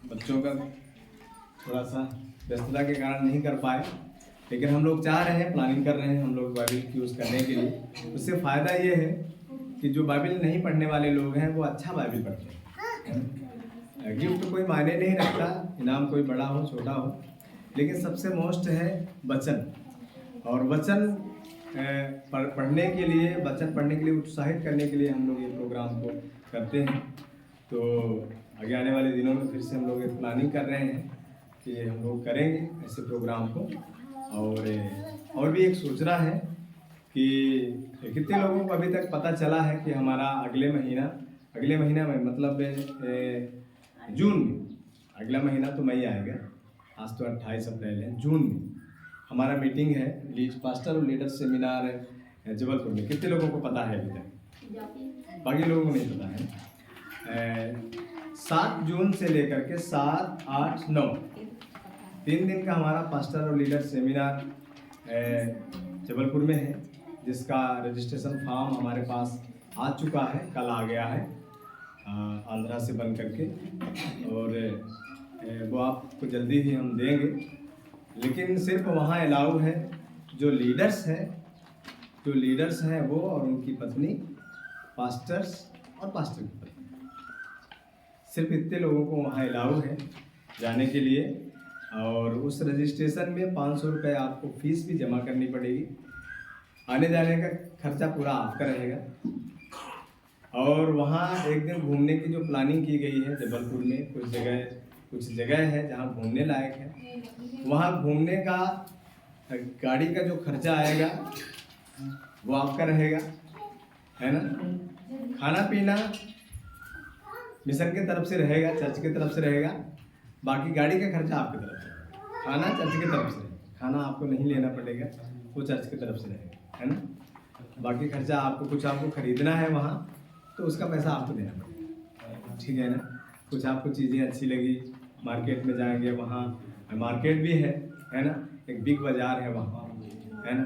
बच्चों का थोड़ा सा व्यस्तता के कारण नहीं कर पाए, लेकिन हम लोग चाह रहे हैं, प्लानिंग कर रहे हैं हम लोग बाइबिल यूज़ करने के लिए। उससे फ़ायदा ये है कि जो बाइबिल नहीं पढ़ने वाले लोग हैं वो अच्छा बाइबिल पढ़ते हैं। गिफ्ट तो कोई मायने नहीं रखता, इनाम कोई बड़ा हो छोटा हो, लेकिन सबसे मोस्ट है वचन। और वचन पढ़ने के लिए, वचन पढ़ने के लिए उत्साहित करने के लिए हम लोग ये प्रोग्राम को करते हैं। तो आगे आने वाले दिनों में फिर से हम लोग एक प्लानिंग कर रहे हैं कि हम लोग करेंगे ऐसे प्रोग्राम को। और भी एक सोचना है कि कितने लोगों को अभी तक पता चला है कि हमारा अगले महीना में मतलब जून में, अगला महीना तो मई आएगा, आज तो 28 अप्रैल है, जून में हमारा मीटिंग है पास्टर और लीडर सेमिनार जबलपुर में। कितने लोगों को पता है अभी तक? बाकी लोगों को नहीं पता है। 7 जून से लेकर के 7, 8, 9 3 दिन का हमारा पास्टर और लीडर सेमिनार जबलपुर में है, जिसका रजिस्ट्रेशन फॉर्म हमारे पास आ चुका है, कल आ गया है आंध्रा से बन करके, और वो आपको जल्दी ही हम देंगे। लेकिन सिर्फ वहाँ अलाउ है जो लीडर्स हैं वो और उनकी पत्नी, पास्टर्स और पास्टर की पत्नी, सिर्फ इतने लोगों को वहाँ अलाउ है जाने के लिए। और उस रजिस्ट्रेशन में 500 रुपये आपको फीस भी जमा करनी पड़ेगी। आने जाने का खर्चा पूरा आपका रहेगा। और वहाँ एक दिन घूमने की जो प्लानिंग की गई है जबलपुर में, कुछ जगह है जहाँ घूमने लायक है। वहाँ घूमने का गाड़ी का जो खर्चा आएगा वो आपका रहेगा, है ना। खाना पीना मिशन की तरफ से रहेगा, चर्च की तरफ से रहेगा। बाकी गाड़ी का खर्चा आपकी तरफ से, खाना चर्च की तरफ से, खाना आपको नहीं लेना पड़ेगा, वो चर्च की तरफ से रहेगा, है ना। बाकी खर्चा आपको खरीदना है वहाँ, तो उसका पैसा आपको देना पड़ेगा, ठीक है ना। कुछ आपको चीज़ें अच्छी लगी, मार्केट में जाएंगे, वहाँ मार्केट भी है ना, एक बिग बाज़ार है वहाँ, है ना।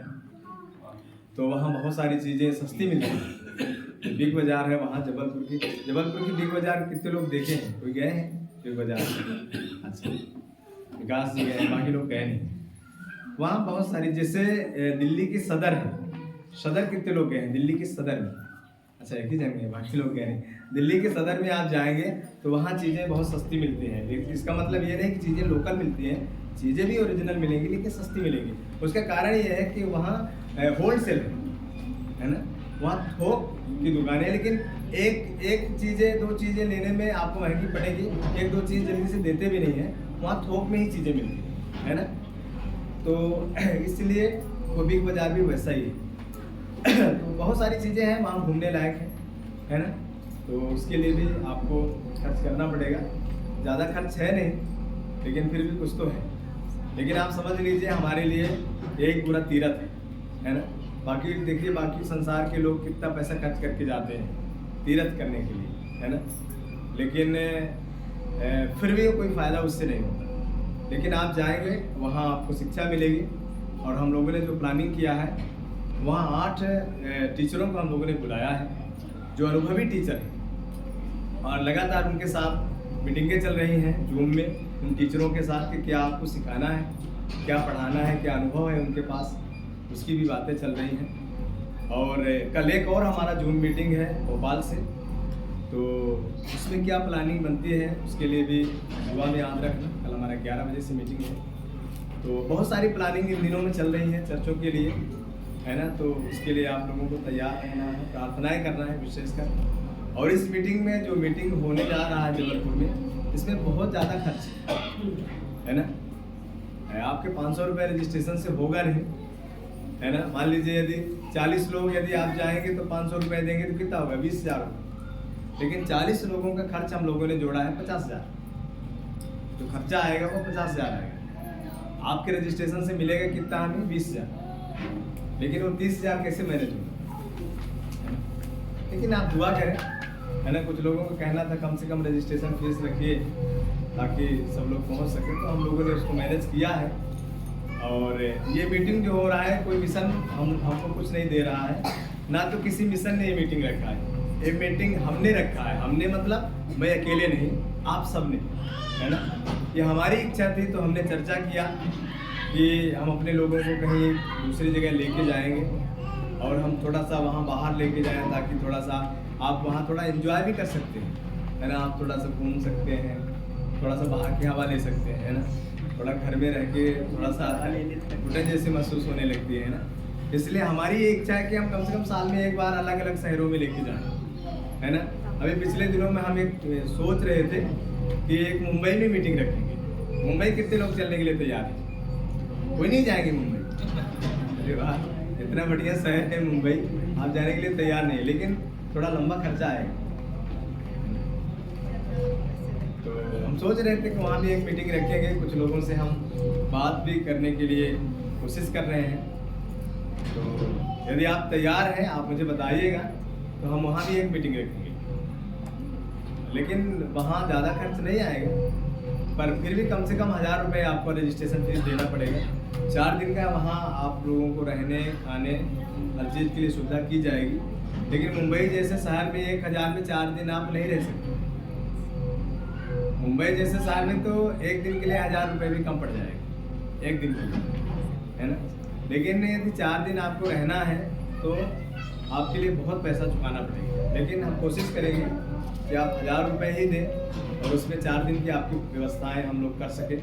तो वहाँ बहुत सारी चीज़ें सस्ती मिलती हैं। बिग बाज़ार है वहाँ जबलपुर की बिग बाज़ार कितने लोग देखे हैं? कोई गए हैं बिग बाज़ार? अच्छा, विकास जी गए, बाकी लोग गए नहीं। वहाँ बहुत सारी, जैसे दिल्ली की सदर है, सदर कितने लोग गए हैं दिल्ली की सदर में? अच्छा, एक ही जगह है, बाकी लोग गए नहीं। दिल्ली के सदर में आप जाएंगे तो वहाँ चीज़ें बहुत सस्ती मिलती हैं। लेकिन इसका मतलब ये नहीं कि चीज़ें लोकल मिलती हैं, चीज़ें भी ओरिजिनल मिलेंगी लेकिन सस्ती मिलेंगी। उसका कारण ये है कि वहाँ होलसेल है ना, वहाँ थोक की दुकान है। लेकिन एक चीज़ें 2 चीज़ें लेने में आपको महंगी पड़ेगी, 1-2 चीज़ जल्दी से देते भी नहीं है, वहाँ थोक में ही चीज़ें मिलती है ना। तो इसलिए वो बिग बाज़ार भी वैसा ही है। तो बहुत सारी चीज़ें हैं वहाँ घूमने लायक है ना। तो उसके लिए भी आपको खर्च करना पड़ेगा। ज़्यादा खर्च है नहीं, लेकिन फिर भी कुछ तो है। लेकिन आप समझ लीजिए हमारे लिए एक पूरा तीर्थ है ना। बाकी देखिए, बाकी संसार के लोग कितना पैसा खर्च करके जाते हैं तीर्थ करने के लिए, है ना। लेकिन फिर भी कोई फ़ायदा उससे नहीं होता। लेकिन आप जाएंगे वहाँ आपको शिक्षा मिलेगी। और हम लोगों ने जो प्लानिंग किया है, वहाँ 8 टीचरों को हम लोगों ने बुलाया है जो अनुभवी टीचर हैं, और लगातार उनके साथ मीटिंगें चल रही हैं जूम में उन टीचरों के साथ कि क्या आपको सिखाना है, क्या पढ़ाना है, क्या अनुभव है उनके पास, उसकी भी बातें चल रही हैं। और कल एक और हमारा जूम मीटिंग है भोपाल से, तो उसमें क्या प्लानिंग बनती है उसके लिए भी युवा में याद रखना। कल हमारा 11 बजे से मीटिंग है। तो बहुत सारी प्लानिंग इन दिनों में चल रही है चर्चों के लिए, है ना। तो उसके लिए आप लोगों को तैयार रहना है, प्रार्थनाएं करना है विशेषकर। और इस मीटिंग में जो मीटिंग होने जा रहा है जबलपुर में, इसमें बहुत ज़्यादा खर्च है ना। आपके 500 रुपये रजिस्ट्रेशन से होगा नहीं, है ना। मान लीजिए यदि 40 लोग यदि आप जाएंगे तो 500 रुपये देंगे तो कितना होगा? 20,000 होगा। लेकिन 40 लोगों का खर्च हम लोगों ने जोड़ा है 50,000। जो खर्चा आएगा वो 50,000 आएगा। आपके रजिस्ट्रेशन से मिलेगा कितना हमें? 20,000। लेकिन वो 30,000 कैसे मैनेज होगा? लेकिन आप दुआ करें, है ना। कुछ लोगों को कहना था कम से कम रजिस्ट्रेशन फीस रखिए ताकि सब लोग पहुंच सके, तो हम लोगों ने उसको मैनेज किया है। और ये मीटिंग जो हो रहा है, कोई मिशन हमको कुछ नहीं दे रहा है, ना तो किसी मिशन ने ये मीटिंग रखा है। ये मीटिंग हमने रखा है। हमने मतलब मैं अकेले नहीं, आप सब ने, है ना। ये हमारी इच्छा थी, तो हमने चर्चा किया कि हम अपने लोगों को कहीं दूसरी जगह लेके जाएंगे और हम थोड़ा सा वहाँ बाहर लेके जाएं, ताकि थोड़ा सा आप वहाँ थोड़ा एंजॉय भी कर सकते हैं, है ना। आप थोड़ा सा घूम सकते हैं, थोड़ा सा बाहर की हवा ले सकते हैं, है ना। थोड़ा घर में रह के थोड़ा सा घुटन जैसे महसूस होने लगती है ना। इसलिए हमारी ये इच्छा है कि हम कम से कम साल में एक बार अलग अलग शहरों में लेके जाएं, है ना। अभी पिछले दिनों में हम एक सोच रहे थे कि एक मुंबई में मीटिंग रखेंगे। मुंबई कितने लोग चलने के लिए तैयार हैं? कोई नहीं जाएंगे मुंबई? अरे वाह, इतना बढ़िया शहर है मुंबई, आप जाने के लिए तैयार नहीं, लेकिन थोड़ा लंबा खर्चा आएगा। तो हम सोच रहे थे कि वहाँ भी एक मीटिंग रखेंगे, कुछ लोगों से हम बात भी करने के लिए कोशिश कर रहे हैं। तो यदि आप तैयार हैं, आप मुझे बताइएगा, तो हम वहाँ भी एक मीटिंग रखेंगे। लेकिन वहाँ ज़्यादा खर्च नहीं आएगा, पर फिर भी कम से कम 1000 रुपये आपको रजिस्ट्रेशन फीस देना पड़ेगा। 4 दिन का वहाँ आप लोगों को रहने खाने हर चीज़ के लिए सुविधा की जाएगी। लेकिन मुंबई जैसे शहर में 1000 में 4 दिन आप नहीं रह सकते। मुंबई जैसे शहर में तो एक दिन के लिए 1000 रुपये भी कम पड़ जाएगा, एक दिन के लिए, है ना। लेकिन यदि 4 दिन आपको रहना है तो आपके लिए बहुत पैसा चुकाना पड़ेगा। लेकिन हम कोशिश करेंगे कि आप 1000 रुपये ही दें और उसमें 4 दिन की आपकी व्यवस्थाएं हम लोग कर सकें।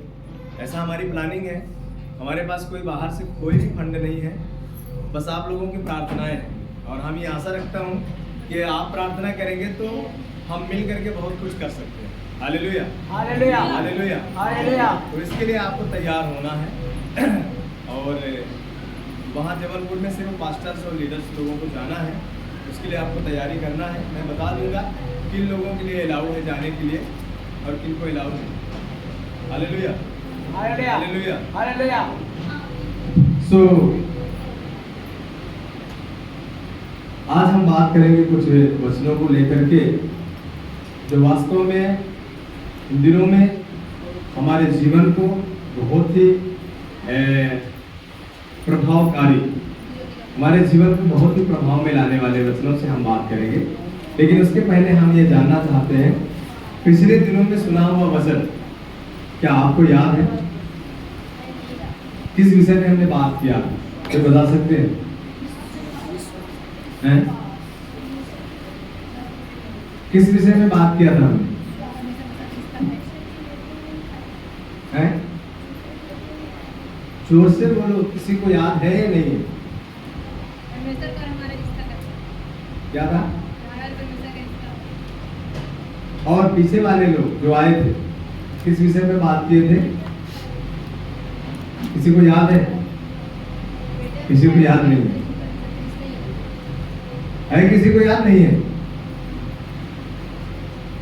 ऐसा हमारी प्लानिंग है। हमारे पास कोई बाहर से कोई भी फंड नहीं है, बस आप लोगों की प्रार्थनाएं हैं। और हम ये आशा रखता हूँ कि आप प्रार्थना करेंगे तो हम मिल करके बहुत कुछ कर सकते हैं। Hallelujah, hallelujah, hallelujah, hallelujah. तो इसके लिए आपको तैयार होना है। और वहाँ जबलपुर में सिर्फ पास्टर्स और लीडर्स लोगों को जाना है, उसके लिए आपको तैयारी करना है। मैं बता दूंगा किन लोगों के लिए अलाउ है जाने के लिए और किन को अलाउ नहीं। Hallelujah, hallelujah, hallelujah, hallelujah. So आज हम बात करेंगे कुछ वचनों को लेकर के, जो वास्तव में इन दिनों में हमारे जीवन को बहुत ही प्रभावकारी, हमारे जीवन को बहुत ही प्रभाव में लाने वाले वचनों से हम बात करेंगे। लेकिन उसके पहले हम ये जानना चाहते हैं, पिछले दिनों में सुना हुआ वचन क्या आपको याद है? किस विषय में हमने बात किया, तो बता सकते हैं? किस विषय में बात किया था हमने? जोर से बोलो, किसी को याद है या नहीं है? क्या था? और पीछे वाले लोग जो आए थे किस विषय में बात किए थे? किसी को याद है? किसी को याद नहीं है? किसी को याद नहीं है?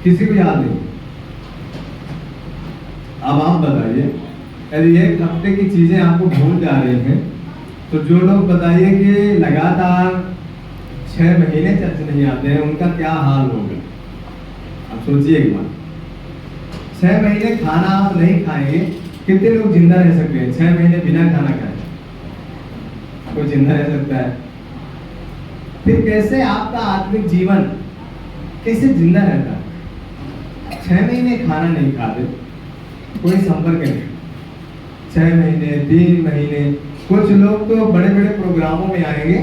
किसी को याद नहीं? अब आप बताइए, यदि एक हफ्ते की चीजें आपको भूल जा रही हैं, तो जो लोग बताइए कि लगातार 6 महीने चर्च नहीं आते हैं, उनका क्या हाल होगा? आप सोचिए एक बार, 6 महीने खाना आप नहीं खाएंगे, कितने लोग जिंदा रह सकते हैं? 6 महीने बिना खाना खाए कोई जिंदा रह सकता है? फिर कैसे आपका आत्मिक जीवन कैसे जिंदा रहता है? 6 महीने खाना नहीं खाते, कोई संपर्क नहीं, 6 महीने 3 महीने, कुछ लोग तो बड़े बड़े प्रोग्रामों में आएंगे,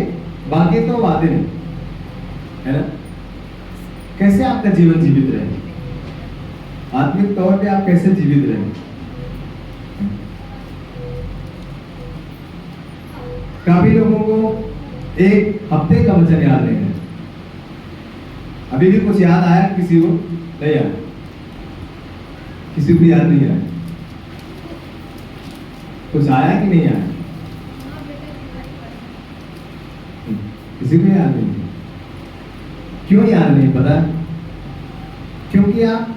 बाकी तो आते नहीं, है ना। कैसे आपका जीवन जीवित रहे? आत्मिक तौर पे आप कैसे जीवित रहे? काफी लोगों को एक हफ्ते का वचन याद नहीं है। अभी भी कुछ याद आया? किसी को नहीं आया? किसी को याद नहीं आया? कुछ आया कि नहीं आया? किसी को याद नहीं? क्यों याद नहीं पता? क्योंकि आप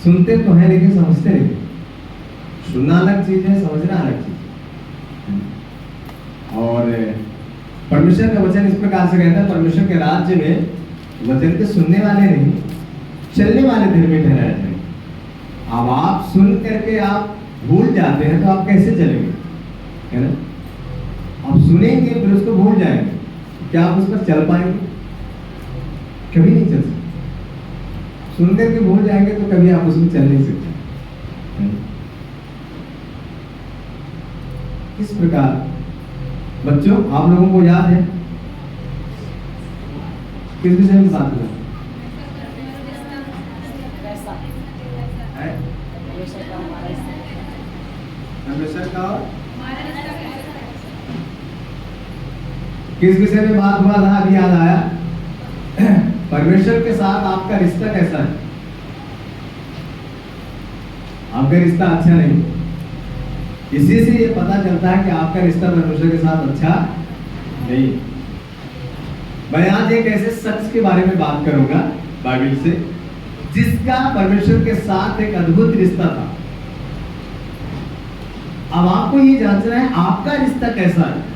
सुनते तो हैं लेकिन समझते नहीं। सुनना अलग चीज है, समझना अलग चीज है। और परमेश्वर का वचन इस प्रकार से कहता है, परमेश्वर के राज्य में वचन के सुनने वाले नहीं, चलने वाले धर्मी ठहराए जाएंगे। अब आप सुन करके आप भूल जाते हैं, तो आप कैसे चलेंगे? है ना। आप सुनेंगे फिर उसको भूल जाएंगे, क्या आप उस पर चल पाएंगे? कभी नहीं चल सकते। सुन करके भूल जाएंगे तो कभी आप उसमें चल नहीं सकते। इस प्रकार बच्चों, आप लोगों को याद है किस विषय में बात हुआ है? परमेश्वर का किस विषय में बात हुआ था? अभी याद आया। परमेश्वर के साथ आपका रिश्ता कैसा है? आपका रिश्ता अच्छा नहीं। इसी से ये पता चलता है कि आपका रिश्ता परमेश्वर के साथ अच्छा नहीं। मैं आज एक ऐसे शख्स के बारे में बात करूंगा बाइबल से, जिसका परमेश्वर के साथ एक अद्भुत रिश्ता था। अब आपको ये जांचना है आपका रिश्ता कैसा है।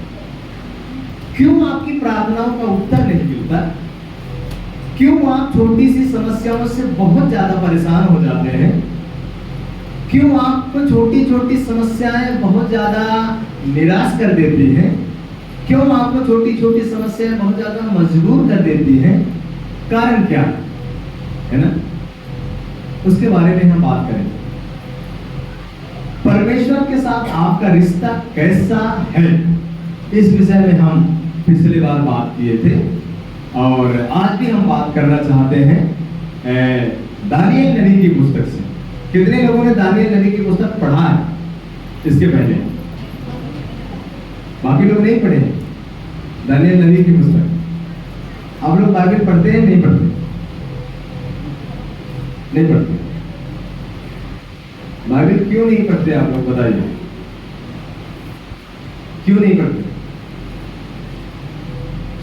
क्यों आपकी प्रार्थनाओं का उत्तर नहीं मिलता? क्यों आप छोटी सी समस्याओं से बहुत ज्यादा परेशान हो जाते हैं? क्यों आपको छोटी छोटी समस्याएं बहुत ज्यादा निराश कर देती हैं? क्यों आपको छोटी छोटी समस्याएं बहुत ज्यादा मजबूर कर देती हैं? कारण क्या है ना? उसके बारे में हम बात करें। परमेश्वर के साथ आपका रिश्ता कैसा है, इस विषय में हम पिछली बार बात किए थे और आज भी हम बात करना चाहते हैं दानिएल नबी की पुस्तक से। कितने लोगों ने दानिएल नबी की पुस्तक पढ़ा है इसके पहले? बाकी लोग नहीं पढ़े दानिएल नबी की पुस्तक। आप लोग बाइबल पढ़ते हैं नहीं पढ़ते? नहीं पढ़ते। बाइबल क्यों नहीं पढ़ते आप लोग बताइए? क्यों नहीं पढ़ते?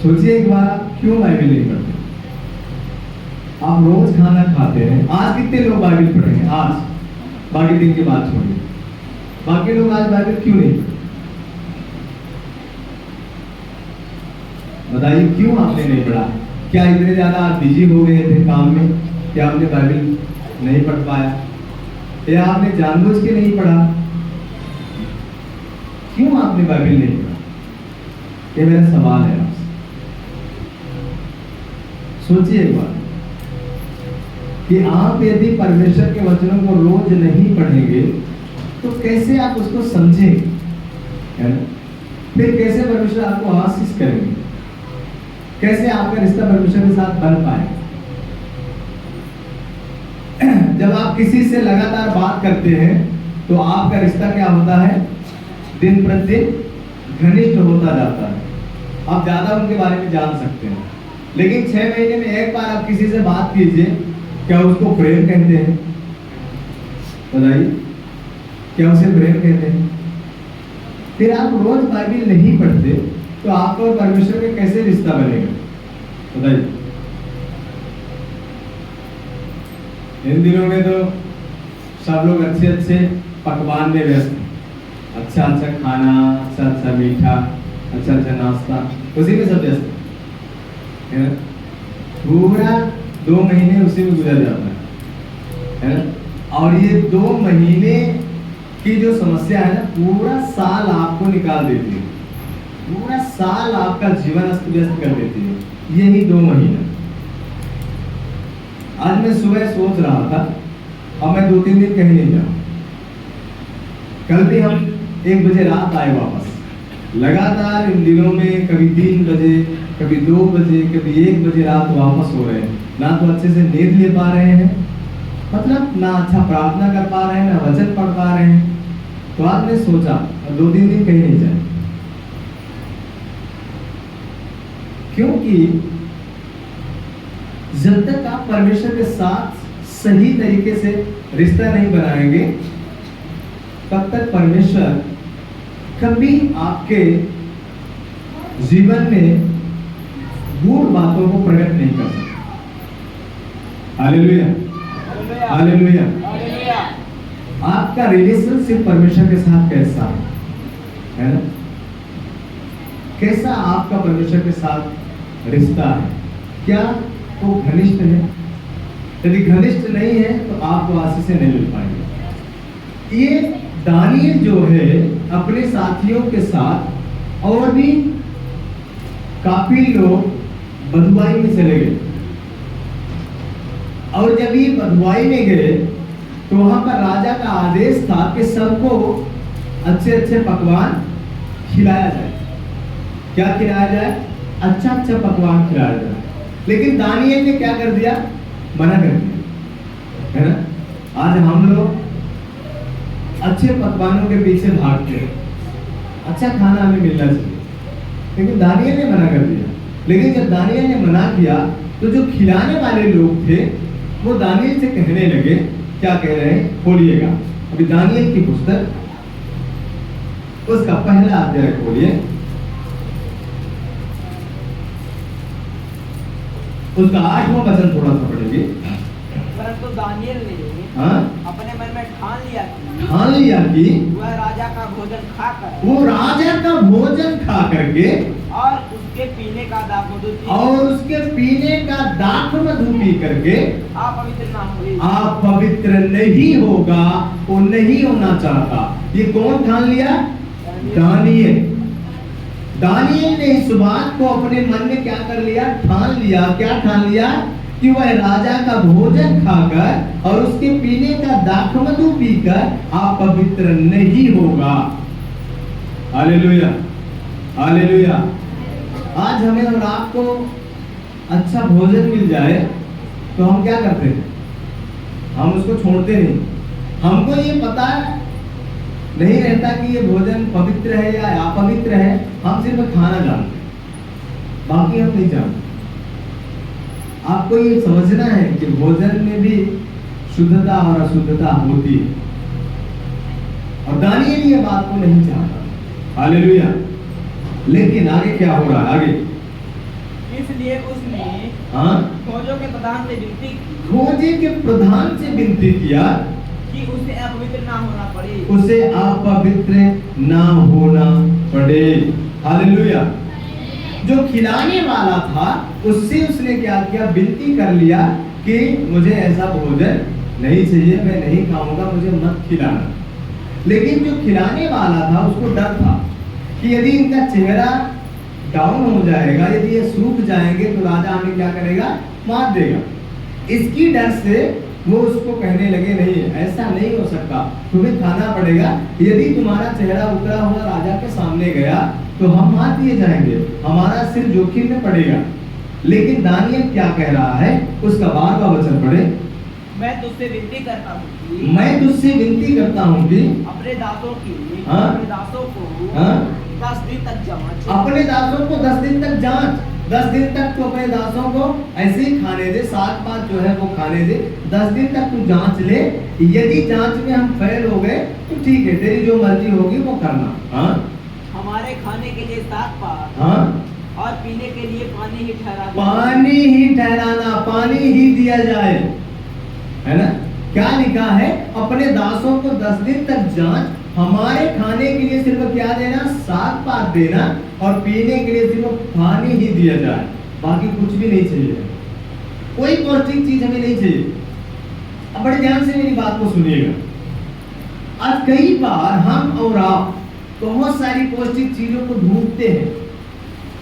सोचिए एक बार, क्यों बाइबल नहीं पढ़ते? आप रोज खाना खाते हैं। आज कितने लोग बाइबल पढ़ेंगे? आज, बाकी दिन की बात छोड़िए। बाकी लोग आज बाइबल क्यों नहीं पढ़ते? बताइए क्यों आपने नहीं पढ़ा? क्या इतने ज्यादा आप बिजी हो गए थे काम में कि आपने बाइबल नहीं पढ़ पाया, या आपने जानबूझ के नहीं पढ़ा? क्यों आपने बाइबल नहीं पढ़ा? ये मेरा सवाल है आपसे। सोचिए एक बार कि आप यदि परमेश्वर के वचनों को रोज नहीं पढ़ेंगे तो कैसे आप उसको समझेंगे, है ना? फिर कैसे परमेश्वर आपको आशीष करेंगे? कैसे आपका रिश्ता परमेश्वर के साथ बन पाएगा? जब आप किसी से लगातार बात करते हैं तो आपका रिश्ता क्या होता है? दिन प्रतिदिन घनिष्ठ होता जाता है। आप ज्यादा उनके बारे में जान सकते हैं। लेकिन 6 महीने में एक बार आप किसी से बात कीजिए, क्या उसको प्रेम कहते हैं? बताइए, क्या उसे प्रेम कहते हैं? फिर आप रोज बाइबल नहीं पढ़ते तो आपका और परमेश्वर का कैसे रिश्ता बनेगा? बताइए। इन दिनों में तो सब लोग अच्छे अच्छे पकवान में व्यस्त हैं। अच्छा अच्छा खाना, अच्छा अच्छा मीठा, अच्छा अच्छा नाश्ता, उसी में सब व्यस्त है ना? पूरा 2 महीने उसी में गुजर जाता है ना? और ये 2 महीने की जो समस्या है ना, पूरा साल आपको निकाल देती है। पूरा साल आपका जीवन अस्त व्यस्त कर देती है यही 2 महीने। आज मैं सुबह सोच रहा था, अब मैं 2-3 दिन कहीं नहीं जाऊँ। कल भी हम 1 बजे रात आए वापस। लगातार इन दिनों में कभी 3 बजे, कभी 2 बजे, कभी 1 बजे रात वापस हो रहे हैं। ना तो अच्छे से नींद ले पा रहे हैं, मतलब ना अच्छा प्रार्थना कर पा रहे हैं, ना वचन पढ़ पा रहे हैं। तो आज ने सोचा 2-3 दिन कहीं नहीं जाए, क्योंकि जब तक आप परमेश्वर के साथ सही तरीके से रिश्ता नहीं बनाएंगे तब तक परमेश्वर कभी आपके जीवन में गूढ़ बातों को प्रकट नहीं कर सकता। Hallelujah, hallelujah. आपका रिलेशनशिप परमेश्वर के साथ कैसा है ना? कैसा आपका परमेश्वर के साथ रिश्ता है? क्या वो घनिष्ठ है? यदि घनिष्ठ नहीं है तो आपको आशीष से नहीं मिल पाएंगे। ये दानिएल जो है अपने साथियों के साथ और भी काफी लोग बदुआई में चले गए। और जब ये बधुआई में गए तो वहां पर राजा का आदेश था कि सबको अच्छे अच्छे पकवान खिलाया जाए। क्या खिलाया जाए? अच्छा अच्छा पकवान खिलाया जाए। लेकिन दानिएल ने क्या कर दिया? मना कर दिया, है ना। आज हम लोग अच्छे पकवानों के पीछे भागते हैं, अच्छा खाना हमें मिलना चाहिए, लेकिन दानिएल ने मना कर दिया। लेकिन जब दानिएल ने मना किया तो जो खिलाने वाले लोग थे वो दानिएल से कहने लगे, क्या कह रहे हैं? खोलिएगा अभी दानिएल की पुस्तक, उसका पहला अध्याय खोलिए, उसका 8वां वचन थोड़ा सा पढ़ेंगे। परंतु दानिएल ने अपने मन में ठान लिया कि वह राजा का भोजन खा करके और उसके पीने का दाखमधु पी करके आप पवित्र नहीं होगा, वो नहीं होना चाहता। ये कौन ठान लिया? दानिएल। दानिएल ने इस बात को अपने मन में क्या कर लिया? ठान लिया। क्या ठान लिया? कि वह राजा का भोजन खाकर और उसके पीने का दाखमधु पीकर आप पवित्र नहीं होगा। Hallelujah, hallelujah. आज हमें और आपको अच्छा भोजन मिल जाए तो हम क्या करते हैं? हम उसको छोड़ते नहीं। हमको ये पता नहीं रहता कि ये भोजन पवित्र है या अपवित्र है, हम सिर्फ खाना जानते हैं, बाकी हम नहीं जानते। आपको ये समझना है कि भोजन में भी शुद्धता और अशुद्धता होती है, और दानिएल ये बात को नहीं चाहता। हालेलुया। लेकिन आगे क्या हो रहा है? आगे इसलिए उसने फौजों के प्रधान से विनती की, फौजी के प्रधान से विनती किया कि उसे अपवित्र ना होना पड़े, उसे अपवित्र ना होना पड़े। हालेलुया। जो खिलाने वाला था उससे उसने क्या किया? विनती कर लिया कि मुझे ऐसा भोजन नहीं चाहिए, मैं नहीं खाऊंगा, मुझे मत खिलाना। लेकिन जो खिलाने वाला था उसको डर था कि यदि इनका चेहरा डाउन हो जाएगा, यदि ये सूख जाएंगे तो राजा हमें क्या करेगा? मार देगा। इसकी डर से वो उसको कहने लगे, नहीं ऐसा नहीं हो सकता, तुम्हें खाना पड़ेगा। यदि तुम्हारा चेहरा उतरा हुआ राजा के सामने गया तो हम मार दिए जाएंगे, हमारा सिर जोखिम में पड़ेगा। लेकिन दानिएल क्या कह रहा है? उसका 12वां वचन पढ़े। मैं तुझसे विनती करता हूँ कि अपने दासों को 10 दिन तक जांच। अपने दासों को 10 दिन तक जांच। 10 दिन तक तो अपने दासों को ऐसे ही खाने दे, साग पात जो है वो खाने दे। 10 दिन तक तू जांच ले, यदि जांच में हम फेल हो गए तो ठीक है, तेरी जो मर्जी होगी वो करना। हमारे खाने के लिए साग पात और पीने के लिए पानी ही ठहराना, पानी ही दिया जाए, है ना। क्या लिखा है? अपने दासों को 10 दिन तक जांच, हमारे खाने के लिए सिर्फ क्या देना? साग पात देना, और पीने के लिए सिर्फ पानी ही दिया जाए, बाकी कुछ भी नहीं चाहिए, कोई पौष्टिक चीज हमें नहीं चाहिए। अब बड़े ध्यान से मेरी बात को सुनिएगा। आज कई बार हम और आप बहुत सारी पौष्टिक चीजों को ढूंढते हैं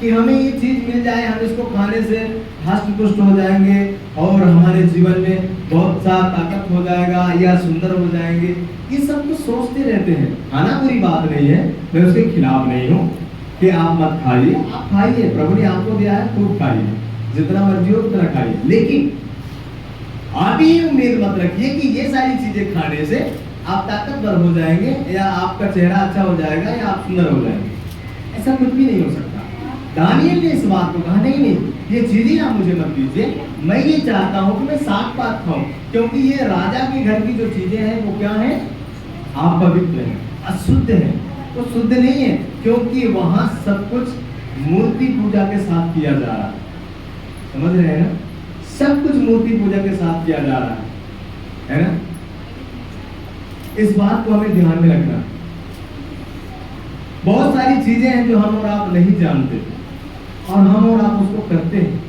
कि हमें ये चीज मिल जाए, हम इसको खाने से हष्ट पुष्ट हो जाएंगे और हमारे जीवन में बहुत सा ताकत हो जाएगा या सुंदर हो जाएंगे। ये सब तो सोचते रहते हैं। खाना बुरी बात नहीं है, मैं उसके खिलाफ नहीं हूँ कि आप मत खाइए, आप खाइए, प्रभु ने आपको दिया है, खूब खाइए, जितना मर्जी हो उतना खाइए। लेकिन आप ये उम्मीद मत रखिए कि ये सारी चीजें खाने से आप ताकतवर हो जाएंगे या आपका चेहरा अच्छा हो जाएगा या आप सुंदर हो जाएंगे। ऐसा कुछ भी नहीं हो सकता। दानिएल ने इस बात को कहा, नहीं, ये चीजें आप मुझे मत दीजिए, मैं ये चाहता हूँ कि मैं साग पात खाऊं, क्योंकि ये राजा के घर की जो चीजें हैं वो क्या है? आप पवित्र हैं, अशुद्ध है, वो शुद्ध नहीं है, क्योंकि वहां सब कुछ मूर्ति पूजा के साथ किया जा रहा है। समझ रहे हैं ना? सब कुछ मूर्ति पूजा के साथ किया जा रहा है ना। इस बात को हमें ध्यान में रखना। बहुत सारी चीजें हैं जो हम और आप नहीं जानते और हम और आप उसको करते हैं,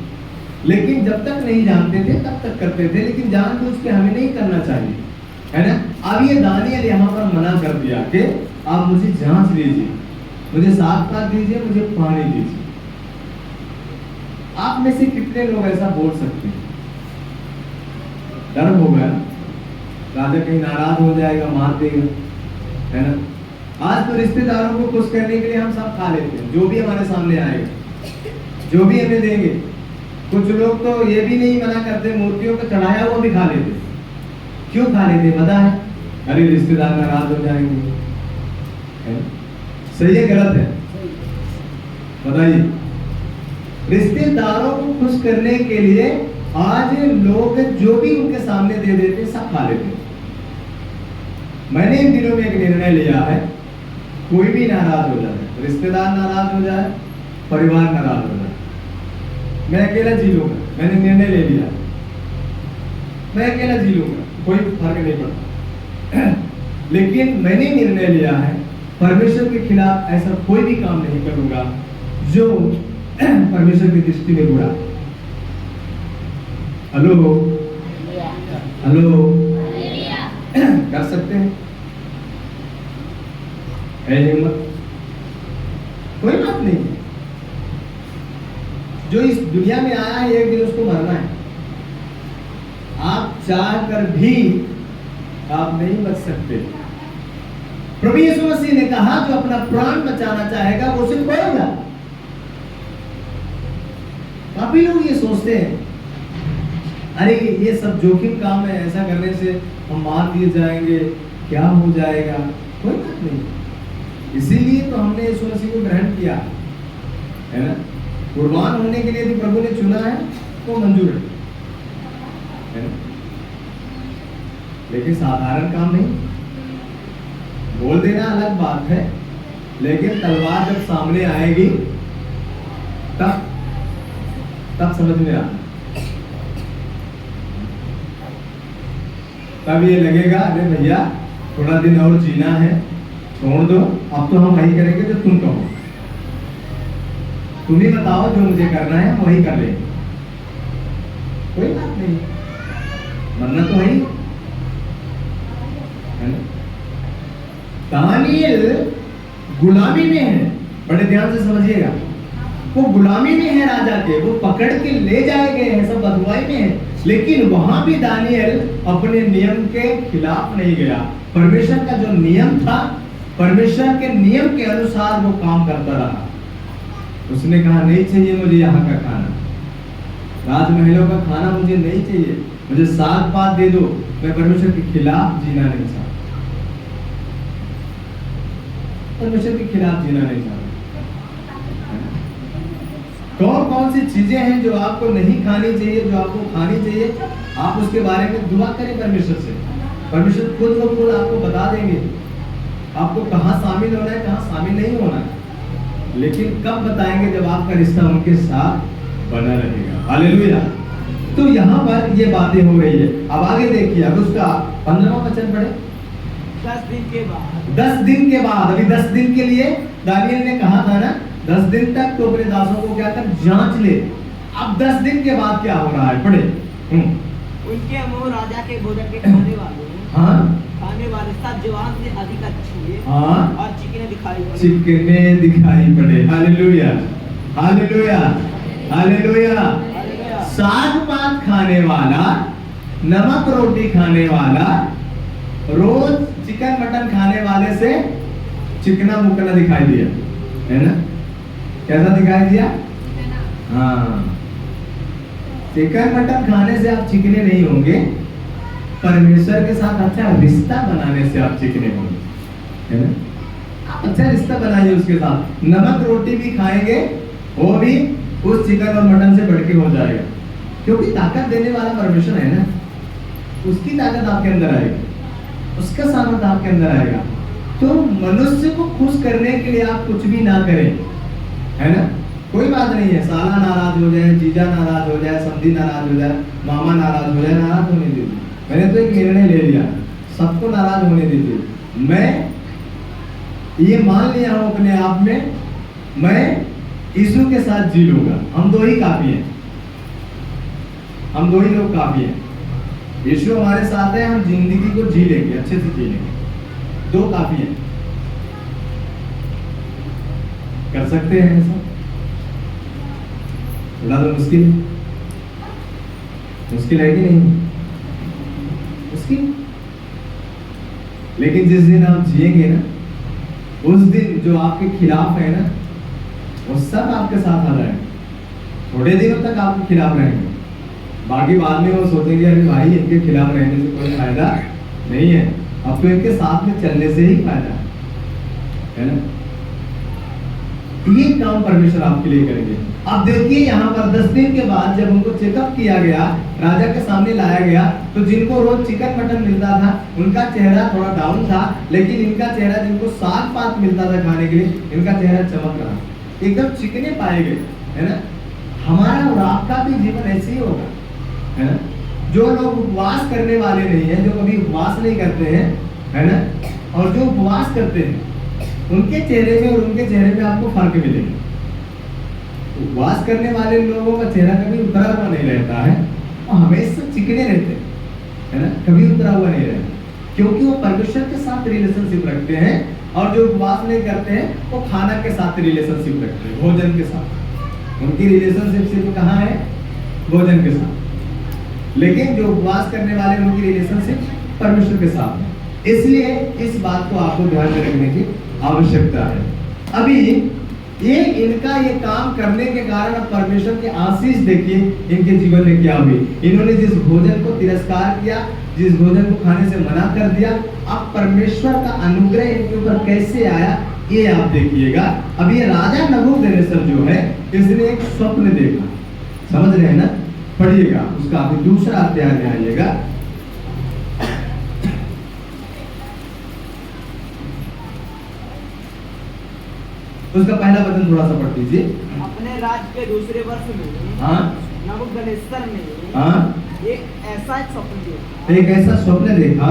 लेकिन जब तक नहीं जानते थे तब तक करते थे, लेकिन जानबूझ के हमें नहीं करना चाहिए, है ना। अब ये दानिएल यहाँ पर मना कर दिया कि आप मुझे जांच लीजिए, मुझे साग पात दीजिए, मुझे पानी दीजिए। आप में से कितने लोग ऐसा बोल सकते हैं? डर होगा, राजा कहीं नाराज हो जाएगा, मार देगा, है ना। आज तो रिश्तेदारों को खुश करने के लिए हम सब खा लेते हैं, जो भी हमारे सामने आएगा, जो भी हमें देंगे। कुछ लोग तो ये भी नहीं मना करते, मूर्तियों को चढ़ाया हुआ भी खा लेते। क्यों खा लेते पता है? अरे रिश्तेदार नाराज हो जाएंगे, है ना? सही है गलत है? बताइए। रिश्तेदारों को खुश करने के लिए आज लोग जो भी उनके सामने दे देते सब खा लेते। मैंने इन दिनों में एक निर्णय लिया है, कोई भी नाराज हो जाए, रिश्तेदार नाराज हो जाए, परिवार नाराज हो जाए, मैं अकेला जी लूंगा। मैंने निर्णय ले लिया, मैं अकेला जी लूंगा, कोई फर्क नहीं पड़ता। लेकिन मैंने निर्णय लिया है, परमेश्वर के खिलाफ ऐसा कोई भी काम नहीं करूंगा जो परमेश्वर की दृष्टि में बुरा। हेलो हेलो, कर सकते हैं? है हिम्मत? कोई बात नहीं। जो इस दुनिया में आया है एक दिन उसको मरना है। आप चाह कर भी आप नहीं बच सकते। प्रभु यीशु मसीह ने कहा जो अपना प्राण बचाना चाहेगा वो उसे खोएगा। काफी लोग ये सोचते हैं अरे ये सब जोखिम काम है, ऐसा करने से हम मार दिए जाएंगे, क्या हो जाएगा। कोई बात नहीं, इसीलिए तो हमने यीशु मसीह को ग्रहण किया है ना। कुर्बान होने के लिए भी प्रभु ने चुना है तो मंजूर है ना। लेकिन साधारण काम नहीं, बोल देना अलग बात है, लेकिन तलवार जब सामने आएगी तब समझ में आना, तब ये लगेगा अरे भैया थोड़ा दिन और जीना है, छोड़ दो, अब तो हम वही करेंगे जो तुम कहो, तुम ही बताओ जो मुझे करना है वही कर लेंगे। कोई बात नहीं, मरना तो है ना। दानियल गुलामी में है, बड़े ध्यान से समझिएगा, वो गुलामी में है राजा के, वो पकड़ के ले जाए गए हैं, सब बंधुआई में है, लेकिन वहां भी दानियल अपने नियम के खिलाफ नहीं गया। परमेश्वर का जो नियम था, परमेश्वर के नियम के अनुसार वो काम करता रहा। उसने कहा नहीं चाहिए मुझे यहाँ का खाना, राजमहलों का खाना मुझे नहीं चाहिए, मुझे साग पात दे दो, मैं परमेश्वर के खिलाफ जीना नहीं चाहता, परमेश्वर के खिलाफ जीना नहीं चाहता। कौन कौन सी चीजें हैं जो आपको नहीं खानी चाहिए, जो आपको खानी चाहिए, आप उसके बारे में दुआ करें परमेश्वर से। परमेश्वर खुद व खुद आपको बता देंगे आपको कहाँ शामिल होना है, कहाँ शामिल नहीं होना है। लेकिन कब बताएंगे? जब आपका रिश्ता उनके साथ बना रहेगा। हालेलुया। तो यहाँ पर ये बातें हो रही है। अब आगे देखिए, अब उसका 15वां वचन पढ़े। 10 दिन के बाद 10 दिन के बाद, अभी 10 दिन के लिए दानियल ने कहा था ना, 10 दिन तक तो अपने दासों को क्या कर जांच ले। अब 10 दिन के बाद क्या हो रहा है, पढ़े। उनके मुंह राजा के भोजन के खाने वाले सब जवान से अधिक अच्छे और चिकने दिखाई पड़े। Hallelujah hallelujah hallelujah. साग पात खाने वाला, नमक रोटी खाने वाला, रोज चिकन मटन खाने वाले से चिकना मुकना दिखाई दिया, है ना। कैसा दिखाई दिया? हाँ, चिकन मटन खाने से आप चिकने नहीं होंगे, परमेश्वर के साथ अच्छा रिश्ता बनाने से आप चिकने होंगे, है ना। आप अच्छा रिश्ता बनाइए उसके साथ। नमक रोटी भी खाएंगे, वो भी उस चिकन और मटन से बढ़ के हो जाएगा, क्योंकि ताकत देने वाला परमेश्वर है ना। उसकी ताकत आपके अंदर आएगी, उसका सामर्थ आपके अंदर आएगा। तो मनुष्य को खुश करने के लिए आप कुछ भी ना करें, है ना। कोई बात नहीं है, साला नाराज हो जाए, जीजा नाराज हो जाए, समधी नाराज हो जाए, मामा नाराज हो जाए, नाराज होने दीजिए। मैंने तो एक निर्णय ले लिया, सबको नाराज होने दीजिए। मैं ये मान लिया हूं अपने आप में, मैं यीशु के साथ जी लूंगा। हम दो ही काफी हैं, हम दो ही लोग काफी हैं। यीशु हमारे साथ है, हम जिंदगी को जी लेंगे, अच्छे से जी लेंगे। दो काफी हैं। कर सकते हैं ऐसा? थोड़ा तो मुश्किल है कि नहीं? ठीक। लेकिन जिस दिन आप जिएंगे ना, उस दिन जो आपके खिलाफ है ना, वो सब आपके साथ आ जाएंगे। थोड़े दिनों तक आपके खिलाफ रहेंगे, बाकी बाद में वो सोचेंगे अरे भाई इनके खिलाफ रहने से कोई फायदा नहीं है, अब तो इनके साथ में चलने से ही फायदा है ना। ये काम परमेश्वर आपके लिए करेंगे। अब देखिए यहाँ पर 10 दिन के बाद जब उनको चेकअप किया गया, राजा के सामने लाया गया, तो जिनको रोज चिकन मटन मिलता था उनका चेहरा थोड़ा डाउन था, लेकिन इनका चेहरा, जिनको साग पात मिलता था खाने के लिए, इनका चेहरा चमक रहा, एकदम चिकने पाए गए, है ना। हमारा और आपका भी जीवन ऐसे ही होगा, है ना। जो लोग उपवास करने वाले नहीं है, जो कभी उपवास नहीं करते हैं, है ना, और जो उपवास करते हैं, उनके चेहरे में और उनके चेहरे में आपको फर्क मिलेगा। उपवास करने वाले लोगों का चेहरा कभी उतरा हुआ नहीं रहता है, और हमेशा चिकने रहते हैं, है ना, कभी उतरा हुआ नहीं रहता, क्योंकि वो परमेश्वर के साथ रिलेशनशिप रखते हैं। और जो उपवास नहीं करते हैं वो खाना के साथ रिलेशनशिप रखते हैं, भोजन के साथ। उनकी रिलेशनशिप सिर्फ कहाँ है? भोजन के साथ। लेकिन जो उपवास करने वाले उनकी रिलेशनशिप परमेश्वर के साथ है। इसलिए इस बात को आपको ध्यान में रखने की आवश्यकता है। अभी इनका ये काम करने के कारण अब परमेश्वर की आशीष देखिए इनके जीवन में क्या हुई। इन्होंने जिस भोजन को तिरस्कार किया, जिस भोजन को खाने से मना कर दिया, अब परमेश्वर का अनुग्रह इनके ऊपर कैसे आया ये आप देखिएगा। अब ये राजा नबूकदनेस्सर जो है, इसने एक स्वप्न देखा, समझ रहे हैं ना, पढ़िएगा उसका अभी दूसरा अध्याय में आइएगा। उसका पहला वचन थोड़ा सा पढ़ दीजिए। अपने राज्य के दूसरे वर्ष में हाँ नबूकदनेस्सर ने हाँ एक ऐसा स्वप्न देखा, एक ऐसा स्वप्न देखा